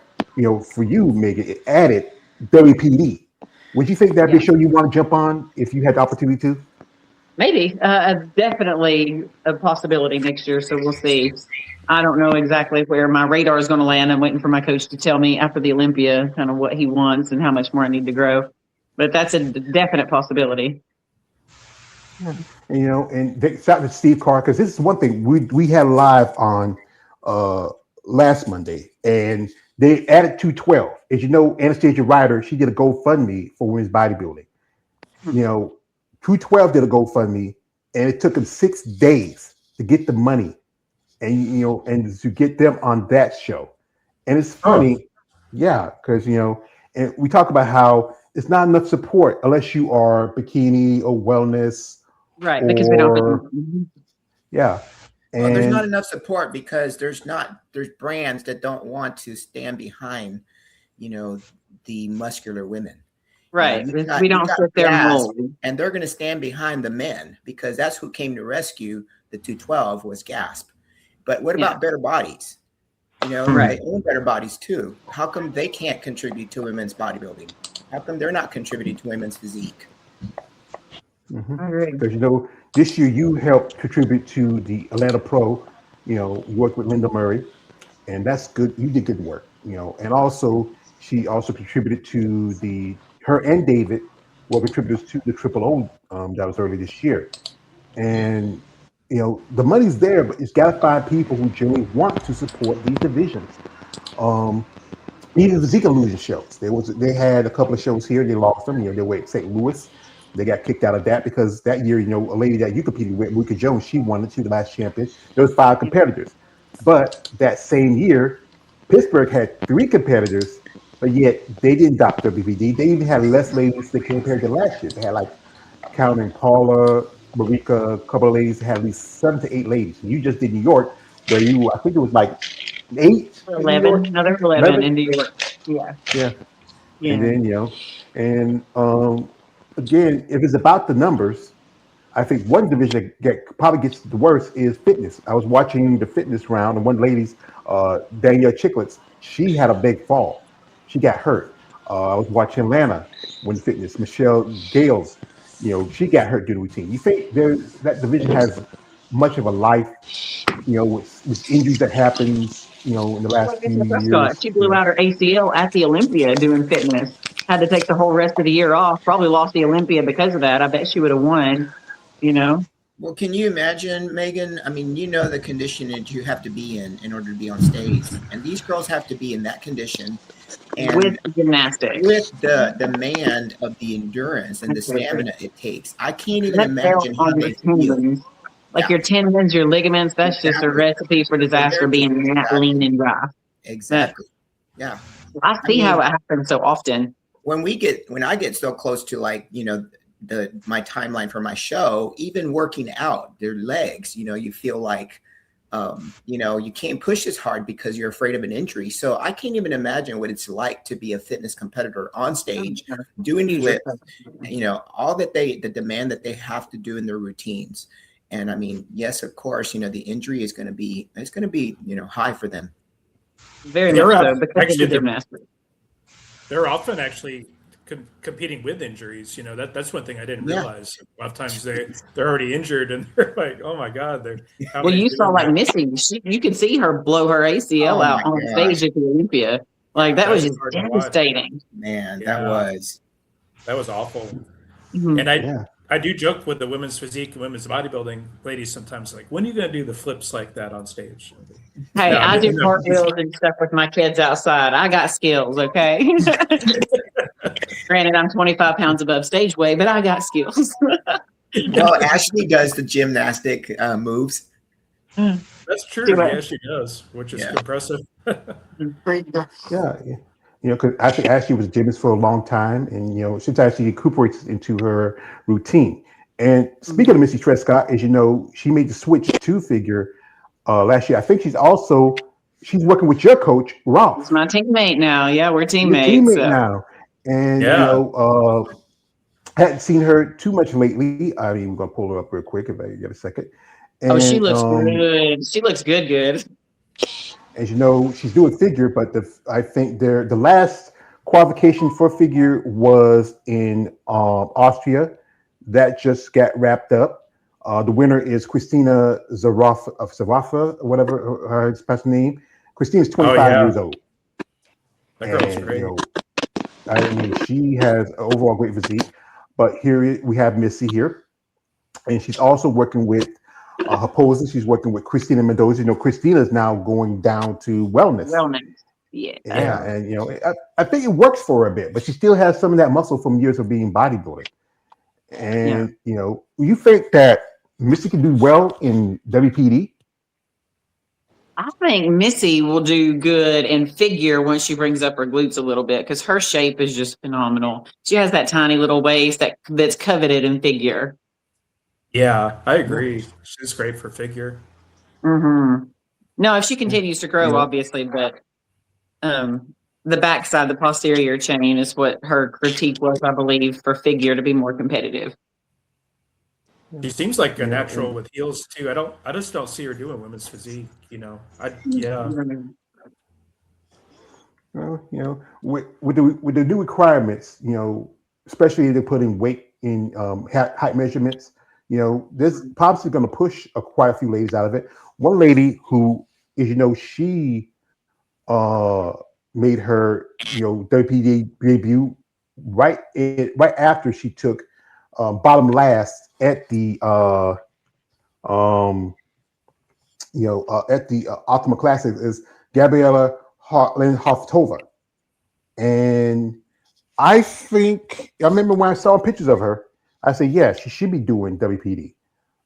for you, Megan, it added WPD. Would you think that'd be a Yeah. show you want to jump on if you had the opportunity to? Maybe. Definitely a possibility next year. So we'll see. I don't know exactly where my radar is going to land. I'm waiting for my coach to tell me after the Olympia kind of what he wants and how much more I need to grow. But that's a definite possibility. And shout out to Steve Carr because this is one thing we had live on last Monday, and they added 212. As you know, Anastasia Ryder, she did a GoFundMe for women's bodybuilding. 212 did a GoFundMe, and it took them 6 days to get the money, and to get them on that show. And it's funny, yeah, because and we talk about how it's not enough support unless you are bikini or wellness. Right. Because we don't. Yeah. Well, there's not And enough support because there's brands that don't want to stand behind, the muscular women. Right. You've got- We you've don't got fit their gas, mold. and they're going to stand behind the men because that's who came to rescue the 212 was Gasp. But what about Better Bodies? Right. They own Better Bodies too. How come they can't contribute to women's bodybuilding? How come they're not contributing to women's physique? I agree. because this year you helped contribute to the Atlanta Pro. You worked with Linda Murray, and that's good. You did good work. And also she also contributed to her and David were contributors to the Triple O that was early this year. And the money's there, but it's got to find people who genuinely want to support these divisions. Even the Zika Illusion shows. They had a couple of shows here. They lost them. They were at St. Louis. They got kicked out of that because that year, a lady that you competed with, Rika Jones, she won it. She was the last champion. There was 5 competitors. But that same year, Pittsburgh had 3 competitors, but yet they didn't dock WBD. They even had less ladies than compared to last year. They had counting Paula, Marika, a couple of ladies, had at least 7 to 8 ladies. And you just did New York, where I think it was 8 in New York. 11. Another 11 in New York. Yeah. Yeah. Yeah. And then, and again, if it's about the numbers, I think one division that probably gets the worst is fitness. I was watching the fitness round, and one lady's Danielle Chicklets. She had a big fall. She got hurt. I was watching Atlanta when fitness. Michelle Gales, she got hurt during the routine. You think that division has much of a life, with injuries that happens, in the Well, last I guess few Prescott, years. she blew out her ACL at the Olympia doing fitness. Had to take the whole rest of the year off. Probably lost the Olympia because of that. I bet she would have won. You know, Well, can you imagine, Megan? I mean, the condition that you have to be in order to be on stage, and these girls have to be in that condition, with and gymnastics. with the demand of the endurance and the stamina it takes. I can't even That fell imagine how on your they feel. tendons. Like Yeah, your tendons, your ligaments, that's just a exactly. recipe for So disaster they're just being that lean exactly, and dry. That exactly. Yeah. I I see how mean, it happens so often. when I get so close to, like, my timeline for my show, even working out their legs, you feel like, you can't push as hard because you're afraid of an injury. So I can't even imagine what it's like to be a fitness competitor on stage doing Huge flips, recovery. all that the demand that they have to do in their routines. And I mean, yes, of course, the injury is going to be, high for them. Very They're much so because of actually the gymnastics. they're often actually competing with injuries. That's one thing I didn't Yeah. realize. A lot of times they're already injured, and they're like, oh my god, how are Well, they you saw doing like that? Missy, you could see her blow her ACL Oh out my on gosh, stage at the Olympia. Like that That was was just hard to watch. devastating. man, Yeah, that was awful. And Mhm. Yeah. I do joke with the women's physique and women's bodybuilding ladies sometimes, like, when are you going to do the flips like that on stage? Hey, No, I do cartwheels and stuff with my kids outside. I got skills, okay? Granted, I'm 25 pounds above stage weight, but I got skills. well, Ashley does the gymnastic moves. that's Do true. it. Yeah, she does, which is Yeah. impressive. Great. Yeah. Because I think Ashley was a gymnast for a long time, and she's actually incorporates into her routine. And speaking of Missy Trescott, as you know, she made the switch to figure last year. I think she's working with your coach He's Ralph, my teammate now. Yeah, we're your teammates. teammate So now, and Yeah. hadn't seen her too much lately. I mean, we're gonna pull her up real quick if I get a second. oh, she And looks good. She looks good, good. as you know, she's doing figure, but I think the last qualification for figure was in Austria. That just got wrapped up. The winner is Christina Zarafa, or whatever her special name. Christina's Oh 25 yeah, years old, that girl's and great. I mean, she has an overall great physique. But here we have Missy here, and she's also working with her posing. She's working with Christina Mendoza. Christina is now going down to wellness. Wellness. Yeah. Yeah, and I think it works for her a bit, but she still has some of that muscle from years of being bodybuilding. Yeah. And you think that Missy can do well in WPD? I think Missy will do good in figure once she brings up her glutes a little bit because her shape is just phenomenal. She has that tiny little waist that's coveted in figure. Yeah, I Yeah, agree. She's great for figure. Mm-hmm. No, if she yeah. continues to grow, obviously, but the backside, the posterior chain is what her critique was, I believe, for figure to be more competitive. She seems like a natural And with heels too. I just don't see her doing women's physique. Yeah. well, with the new requirements, especially they're putting weight in height measurements. This probably going to push quite a few ladies out of it. One lady who is, she made her WPD debut right after she took bottom last at the Ultima Classic is Gabriela Hoftova, and I remember when I saw pictures of her, I said, yeah, she should be doing WPD,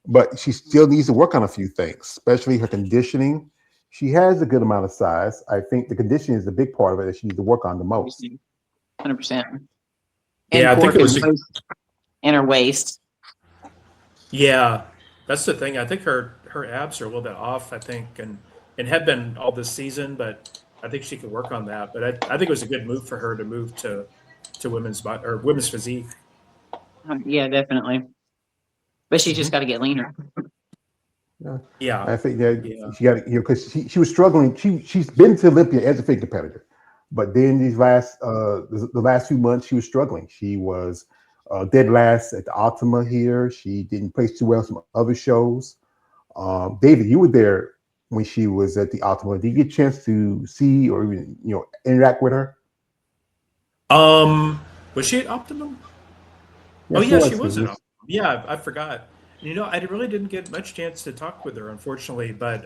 but she still needs to work on a few things, especially her conditioning. She has a good amount of size. I think the conditioning is the big part of it that she needs to work on the most. 100%. Yeah, And I think core it was. and her waist. Yeah, that's the thing. I think her abs are a little bit off. I think, and have been all this season, but I think she could work on that. But I think it was a good move for her to move to women's physique. Yeah, definitely. but she just got to get leaner. Yeah. I think that she got because she was struggling. She's been to Olympia as a figure competitor, but then these last the last few months she was struggling. She was dead last at the Ultima here. She didn't place too well in some other shows. David, you were there when she was at the Ultima. Did you get a chance to see or even interact with her? Was she at Optimum? Yeah, Oh she yeah, was. she was at Optimum. Yeah, I forgot. I really didn't get much chance to talk with her, unfortunately. But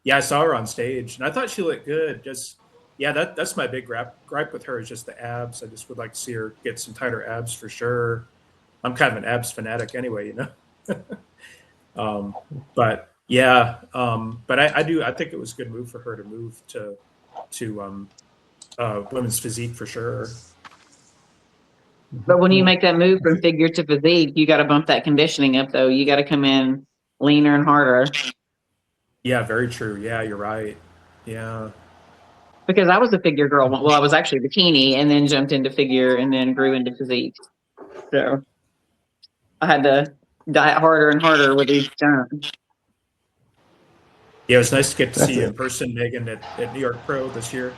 yeah, I saw her on stage, and I thought she looked good. Just yeah, that's my big gripe with her is just the abs. I just would like to see her get some tighter abs for sure. I'm kind of an abs fanatic anyway, But yeah, but I think it was a good move for her to move to women's physique for sure. But when you make that move from figure to physique, you got to bump that conditioning up, though. You got to come in leaner and harder. Yeah, very true. Yeah, you're right. Yeah. Because I was a figure girl. Well, I was actually bikini and then jumped into figure and then grew into physique. So I had to diet harder and harder with each jump. Yeah, it was nice to get to see you in person, Megan, at New York Pro this year.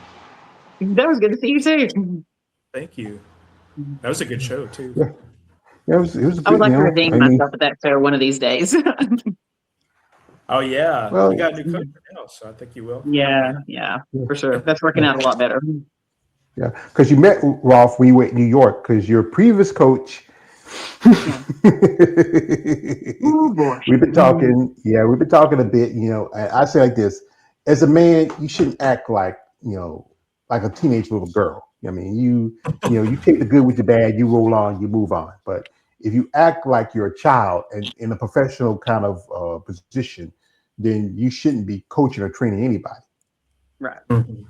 That was good to see you too. Thank you. That was a good show too. Yeah, it was good. I would like to redeem myself at that show one of these days. Oh yeah, Well, you got a new coach now, so I think you will. Yeah, for sure. That's working out a lot better. Yeah, because you met Rolf when you were at New York, because your previous coach. Oh boy. We've been talking. Yeah, we've been talking a bit. I say like this: as a man, you shouldn't act like like a teenage little girl. I mean, you take the good with the bad, you roll on, you move on. But if you act like you're a child and in a professional kind of position, then you shouldn't be coaching or training anybody. Right. Mm-hmm.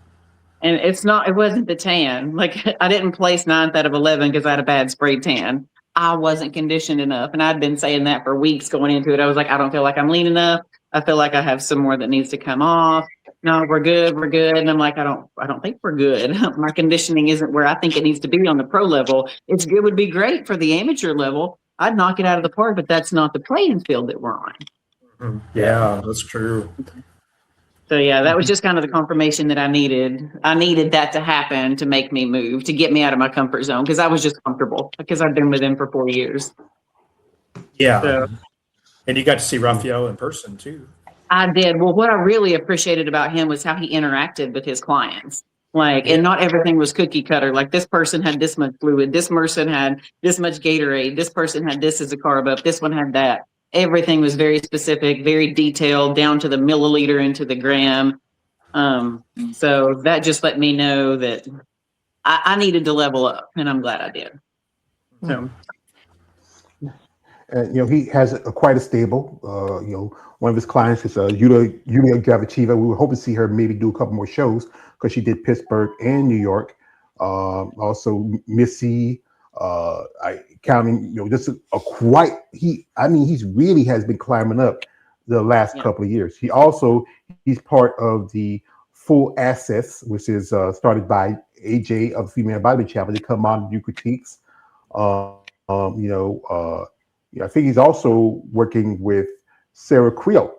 And it wasn't the tan. Like I didn't place 9th out of 11 because I had a bad spray tan. I wasn't conditioned enough. And I'd been saying that for weeks going into it. I was like, I don't feel like I'm lean enough. I feel like I have some more that needs to come off. No, we're good. We're good. And I'm like, I don't think we're good. My conditioning isn't where I think it needs to be on the pro level. It would be great for the amateur level. I'd knock it out of the park, but that's not the playing field that we're on. Yeah, that's true. So yeah, that was just kind of the confirmation that I needed. I needed that to happen to make me move, to get me out of my comfort zone, because I was just comfortable because I've been with him for 4 years. Yeah. So, and you got to see Raphael in person too. I did. Well, what I really appreciated about him was how he interacted with his clients. And not everything was cookie cutter. Like this person had this much fluid, this person had this much Gatorade, this person had this as a carb up, this one had that. Everything was very specific, very detailed, down to the milliliter into the gram. So that just let me know that I needed to level up, and I'm glad I did. So, he has quite a stable. One of his clients is Yulia Gavachiva. We were hoping to see her maybe do a couple more shows because she did Pittsburgh and New York. Also Missy. Counting, just he's really has been climbing up the last couple of years. He's part of the Full Access, which is started by AJ of Female Bodybuilding Channel. They come on and do critiques. I think he's also working with Sarah Creel,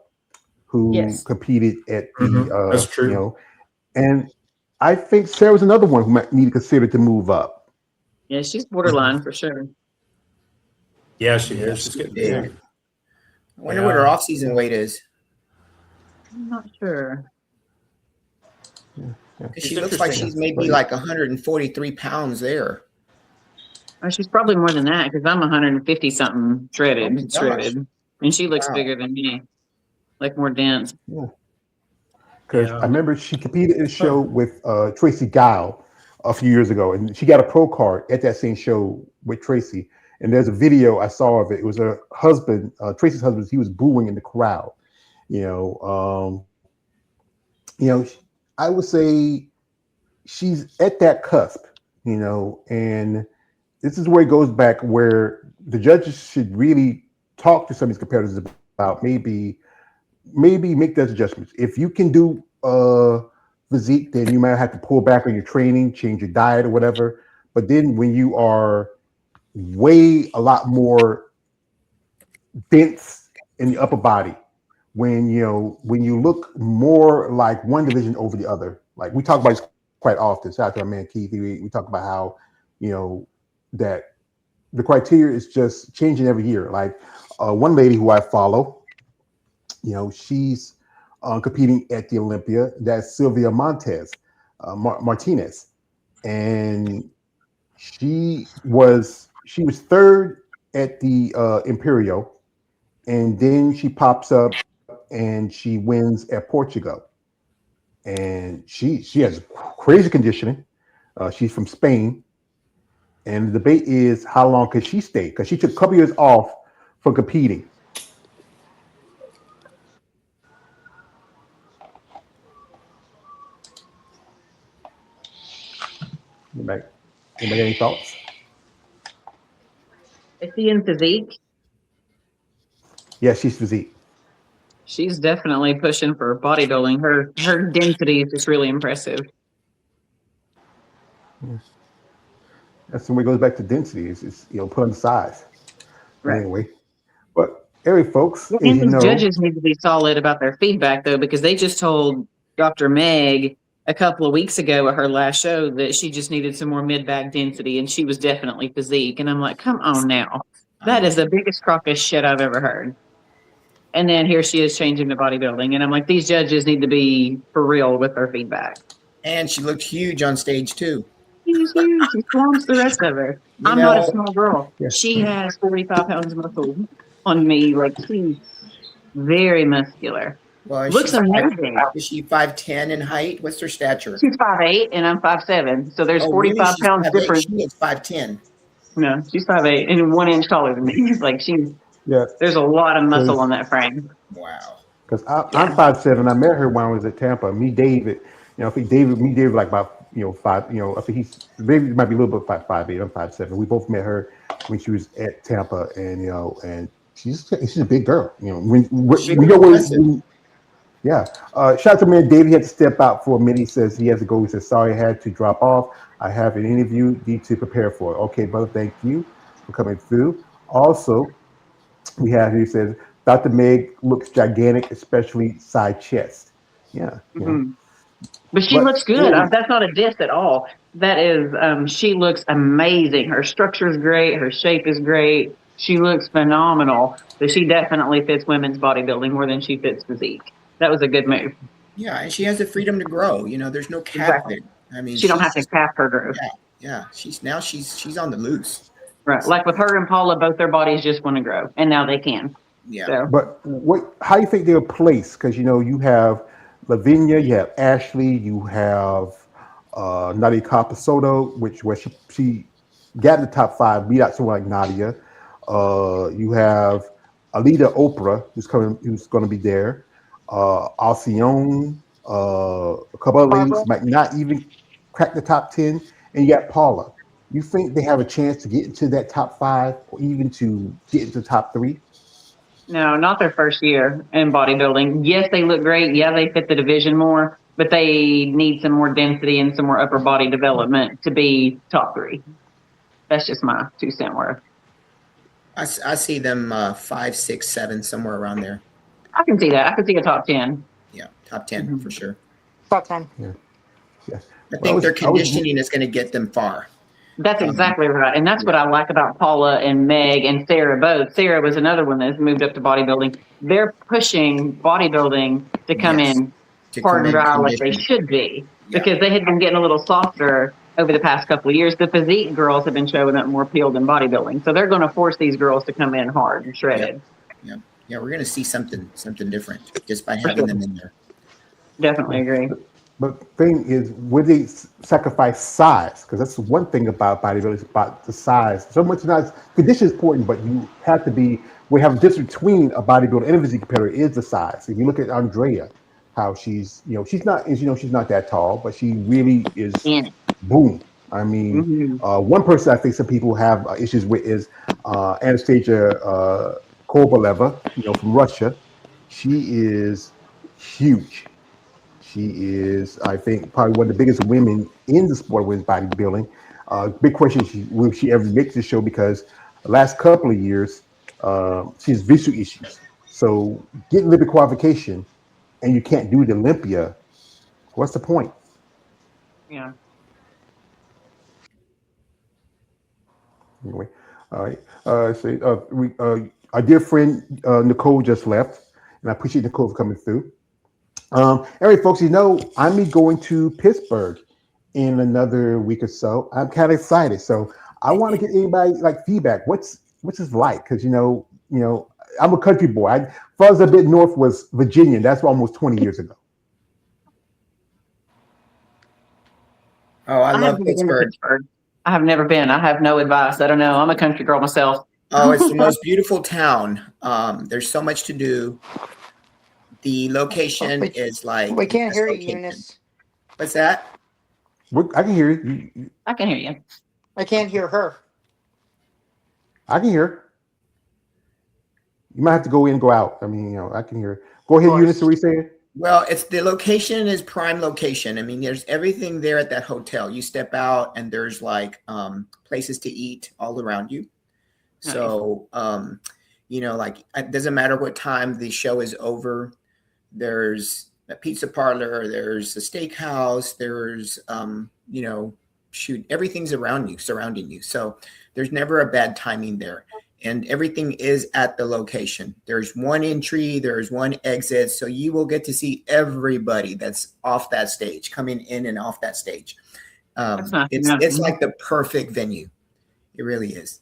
who competed at the. That's true. And I think Sarah's another one who might need to consider to move up. Yeah, she's borderline for sure. Yeah, she is. She's getting big. I wonder what her off-season weight is. I'm not sure. She looks like she's maybe like 143 pounds there. Oh, she's probably more than that because I'm 150 something shredded, and she looks bigger than me, like more dense. Yeah. Because I remember she competed in a show with Tracy Guile a few years ago, and she got a pro card at that same show with Tracy. And there's a video I saw of it. It was her husband, Tracy's husband. He was booing in the crowd. I would say she's at that cusp. And this is where it goes back, where the judges should really talk to some of these competitors about maybe make those adjustments. If you can do physique, then you might have to pull back on your training, change your diet or whatever. But then when you are way a lot more dense in the upper body. When you look more like one division over the other, like we talk about this quite often. Shout out to our man Keith. We talk about how you know that the criteria is just changing every year. Like one lady who I follow, she's competing at the Olympia. That's Sylvia Martinez, and she was third at the Imperial, and then she pops up and she wins at Portugal, and she has crazy conditioning. She's from Spain, and the debate is how long could she stay because she took a couple years off from competing. Anybody, anybody got any thoughts? Is she in physique? Yeah, she's physique. She's definitely pushing for bodybuilding. Her density is just really impressive. That's when it goes back to density. It's put on the size. But Right. anyway, but anyway, folks, Well, as and you these know, judges need to be solid about their feedback, though, because they just told Dr. Meg a couple of weeks ago at her last show that she just needed some more mid-back density, and she was definitely physique. And I'm like, come on now. That is the biggest crock of shit I've ever heard. And then here she is changing to bodybuilding. And I'm like, these judges need to be for real with their feedback. And she looked huge on stage too. She's huge. She swamps the rest of her. You I'm not a know, small girl. yeah. She has 45 pounds of muscle on me. Like, she's very muscular. well, Looks amazing. is she 5'10" in height? What's her stature? She's 5'8" and I'm 5'7". So there's Oh, 45 really? She's pounds 5'8". difference. She is 5'10". No, she's 5'8" and 1 inch taller than me. It's like Yeah, there's a lot of muscle on that frame. Wow. because Yeah. I'm 5'7". I met her when I was at Tampa. Me, David, I think David, like about five. I think David might be a little bit 5'8". I'm 5'7". We both met her when she was at Tampa, and she's a big girl. She We was know impressive. yeah. Shout out to man David. He had to step out for a minute. He says he has to go. He says sorry, I had to drop off. I have an interview need to prepare for it. Okay, brother, thank you for coming through. Also, we have here says Dr. Meg looks gigantic, especially side chest. Yeah, Mhm. But she But looks good. anyway, That's not a diss at all. That is, she looks amazing. Her structure is great. Her shape is great. She looks phenomenal. So she definitely fits women's bodybuilding more than she fits physique. That was a good move. Yeah, and she has the freedom to grow. There's no cap Exactly. there. I mean, She don't have to cap her growth. yeah. She's on the loose. Right. Like with her and Paula, both their bodies just want to grow, and now they can. Yeah. So but how do you think they're placed? Because you have Lavinia, you have Ashley, you have Nadia Capasoto, where she got in the top 5, beat out someone like Nadia. You have Alida Oprah, who's going to be there. Alcyone, a couple of ladies might not even crack the top 10, and you got Paula. You think they have a chance to get into that top 5, or even to get into the top 3? no, not their first year in bodybuilding. Yes, they look great. Yeah, they fit the division more, but they need some more density and some more upper body development to be top 3. That's just my 2 cent worth. I see them 5, 6, 7, somewhere around there. I can see that. I can see a top 10. Yeah, top 10 for sure. Top 10. Yeah. I think their conditioning is going to get them far. That's exactly right. And that's what I like about Paula and Meg and Sarah both. Sarah was another one that's moved up to bodybuilding. They're pushing bodybuilding to come in hard and dry like they should be, because they had been getting a little softer over the past couple of years. The physique girls have been showing up more appeal than bodybuilding. So they're going to force these girls to come in hard and shredded. Yeah, we're going to see something different just by having them in there. Definitely agree. But the thing is, would they sacrifice size? Because that's one thing about bodybuilding, is about the size. So much not condition is important, but you have to be. We have a difference between a bodybuilder and a physique competitor is the size. If you look at Andrea, how she's not that tall, but she really is. Boom. I mean, one person I think some people have issues with is Anastasia Korbaleva, from Russia. She is huge. She is, I think, probably one of the biggest women in the sport of women's bodybuilding. Big question: will she ever make this show? Because the last couple of years, She has visual issues. So getting Olympic qualification and you can't do the Olympia, what's the point? Yeah. Anyway, all right. Our dear friend Nicole just left, and I appreciate Nicole for coming through. Anyway, folks, I'm going to Pittsburgh in another week or so. I'm kind of excited, so I want to get anybody like feedback. What's this like? Because I'm a country boy. Further a bit north was Virginia. That's almost 20 years ago. Oh, I I have love never been to Pittsburgh. Pittsburgh. I have never been. I have no advice. I don't know. I'm a country girl myself. Oh, it's the most beautiful town. There's so much to do. The location is like We the can't best hear you, location. Eunice. What's that? I can hear you. I can hear you. I can't hear her. I can hear. You might have to go in and go out. I mean, I can hear. Go ahead, Eunice. What are you saying? Well, it's the location is prime location. I mean, there's everything there at that hotel. You step out and there's like places to eat all around you. Nice. So, like it doesn't matter what time the show is over. There's a pizza parlor. There's a steakhouse. There's, everything's around you, surrounding you. So there's never a bad timing there. And everything is at the location. There's one entry, there's one exit. So you will get to see everybody that's off that stage, coming in and off that stage. It's like the perfect venue. It really is.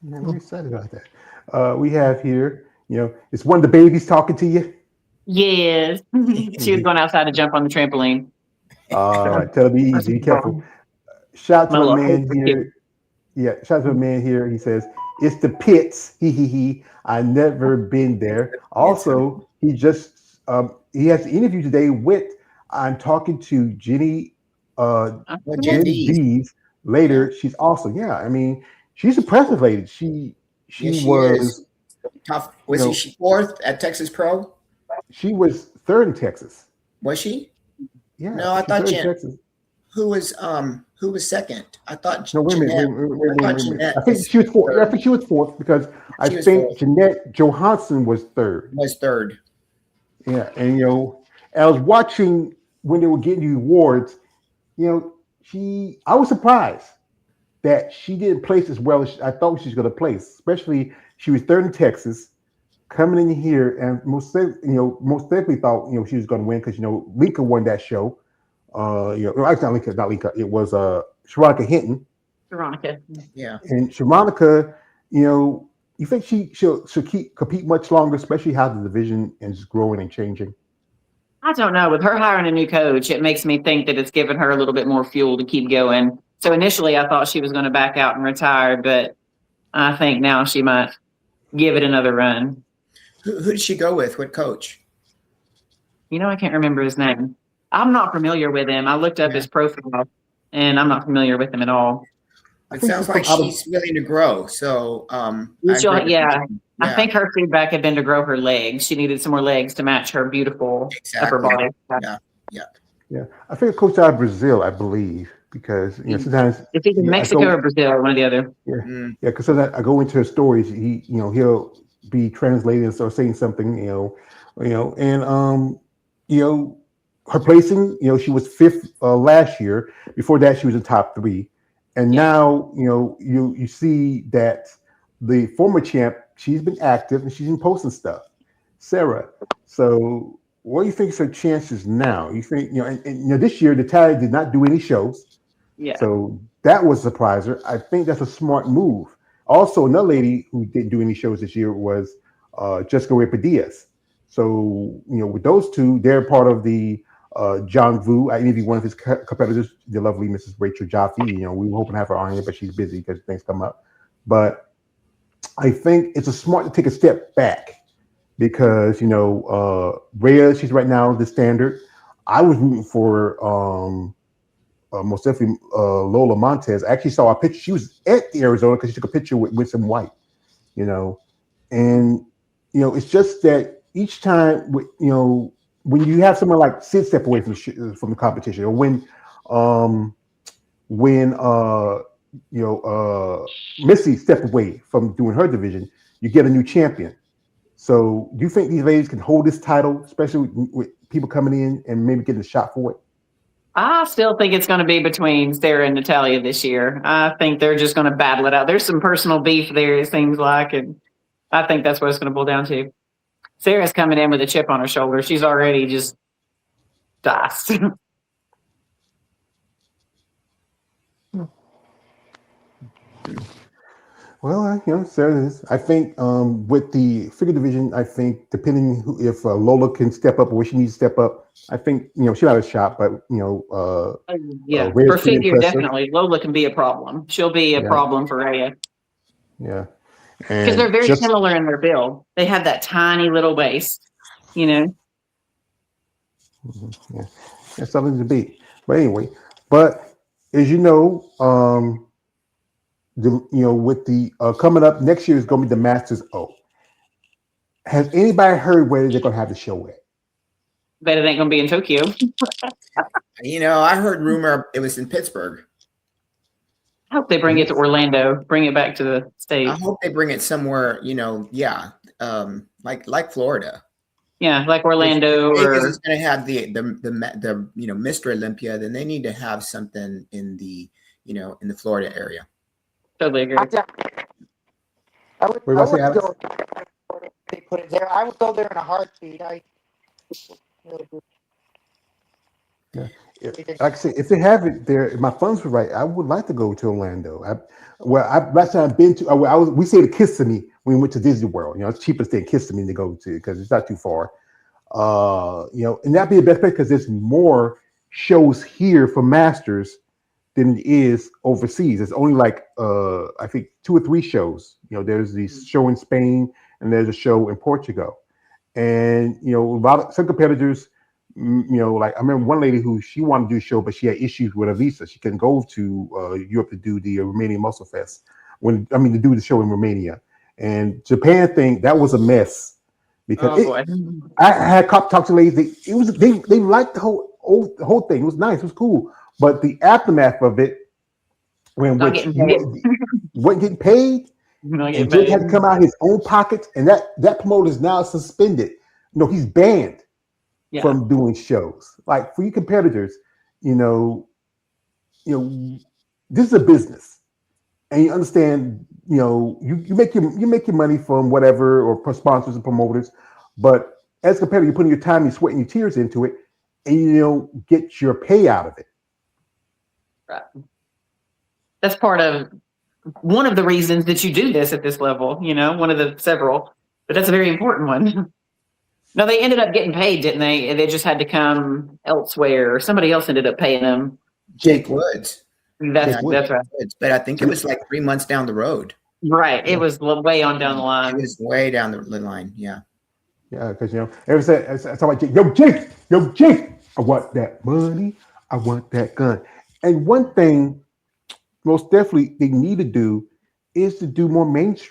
Yeah, I'm excited about that. We have here, it's one of the babies talking to you. Yes. She was going outside to jump on the trampoline. All right, tell me easy. Be careful. Shout out My to a little man sister here. Yeah, shout out to a man here. He says, it's the pits. He. I never been there. Also, he just he has an interview today with I'm talking to Jenny Jen Bees later. She's awesome. Yeah, I mean, she's a impressive lady. She was is. Tough. Was she fourth at Texas Pro? She was third in Texas. Was she? Yeah. No, I thought Jen. Texas. Who was second? I thought. No, wait a minute. Jeanette I think she was fourth. I think she was fourth because I think Jeanette Johansson was third. Was third. Yeah, and I was watching when they were getting the awards. I was surprised that she didn't place as well as I thought she was going to place. Especially she was third in Texas, coming in here, and most definitely thought she was going to win because Linka won that show. Actually not Linka. It was Sharonica Hinton. Veronica. Yeah. And Sharonica, you think she'll compete much longer, especially how the division is growing and changing? I don't know. With her hiring a new coach, it makes me think that it's given her a little bit more fuel to keep going. So initially I thought she was going to back out and retire, but I think now she might give it another run. Who did she go with? What coach? I can't remember his name. I'm not familiar with him. I looked up his profile, and I'm not familiar with him at all. It sounds like she's willing to grow. So, I think her feedback had been to grow her legs. She needed some more legs to match her beautiful upper body. Yeah. I think a coach out of Brazil, I believe, because sometimes it's either Mexico or Brazil, one or the other. Yeah, because sometimes I go into her stories. He'll be translating or saying something, and her placing, she was fifth last year. Before that, she was in top three, and now you see that the former champ, she's been active and she's been posting stuff. Sarah, so what do you think is her chances now? You think and this year the Tally did not do any shows, so that was a surpriser. I think that's a smart move. Also, another lady who didn't do any shows this year was Jessica Reyes. So with those two, they're part of the John Vu. I interviewed one of his competitors, the lovely Mrs. Rachel Jaffe. We were hoping to have her on here, but she's busy because things come up. But I think it's a smart to take a step back because Rhea, she's right now the standard. I was rooting for most definitely Lola Montez. I actually saw a picture. She was at the Arizona because she took a picture with Winston White. And it's just that each time when you have someone like Sid step away from the competition, or when Missy stepped away from doing her division, you get a new champion. So do you think these ladies can hold this title, especially with people coming in and maybe getting a shot for it? I still think it's going to be between Sarah and Natalia this year. I think they're just going to battle it out. There's some personal beef there, it seems like, and I think that's what it's going to boil down to. Sarah's coming in with a chip on her shoulder. She's already just diced. Well, Sarah, I think with the figure division, I think depending if Lola can step up or where she needs to step up, I think she'll have a shot. But Yeah, Rhea's for pretty figure, impressive. definitely. Lola can be a problem. She'll be a problem for Rhea. Yeah, because they're very similar in their build. They have that tiny little waist, Yeah, that's something to beat. But anyway, as you know, with the coming up next year is going to be the Masters O. Has anybody heard where they're going to have the show at? Bet it ain't going to be in Tokyo. I heard rumor it was in Pittsburgh. I hope they bring it to Orlando, bring it back to the States. I hope they bring it somewhere, like Florida. Yeah, like Orlando. If Vegas is going to have the Mr. Olympia, then they need to have something in the Florida area. Totally agree. I would go. They put it there. I would go there in a heartbeat. Like I said, if they have it there, if my funds were right, I would like to go to Orlando. Last time I've been to, we say to Kissimmee when we went to Disney World. It's cheaper to stay in Kissimmee to go to because it's not too far. And that'd be the best place because there's more shows here for Masters than it is overseas. It's only like I think 2 or 3 shows. There's the show in Spain and there's a show in Portugal, and some competitors. Like I remember one lady who she wanted to do a show, but she had issues with her visa. She couldn't go to Europe to do the Romanian Muscle Fest to do the show in Romania. And Japan thing, that was a mess because I had talked to ladies. They liked the whole thing. It was nice. It was cool. But the aftermath of it, when wasn't getting paid, and Jake had to come out of his own pockets, and that promoter is now suspended. He's banned. Yeah. From doing shows. Like for you competitors, this is a business, and you understand. You make your money from whatever or from sponsors and promoters, but as a competitor, you're putting your time, your sweat, and your tears into it, and you don't get your pay out of it. Right. That's one of the reasons that you do this at this level. One of the several, but that's a very important one. No, they ended up getting paid, didn't they? They just had to come elsewhere. Somebody else ended up paying them. Jake Woods. That's right. But I think it was like 3 months down the road. Right. It was way on down the line. It was way down the line. Yeah. Yeah, because ever since I talk about Jake, I want that money. I want that gun. And one thing, most definitely, they need to do is to do more mainstream.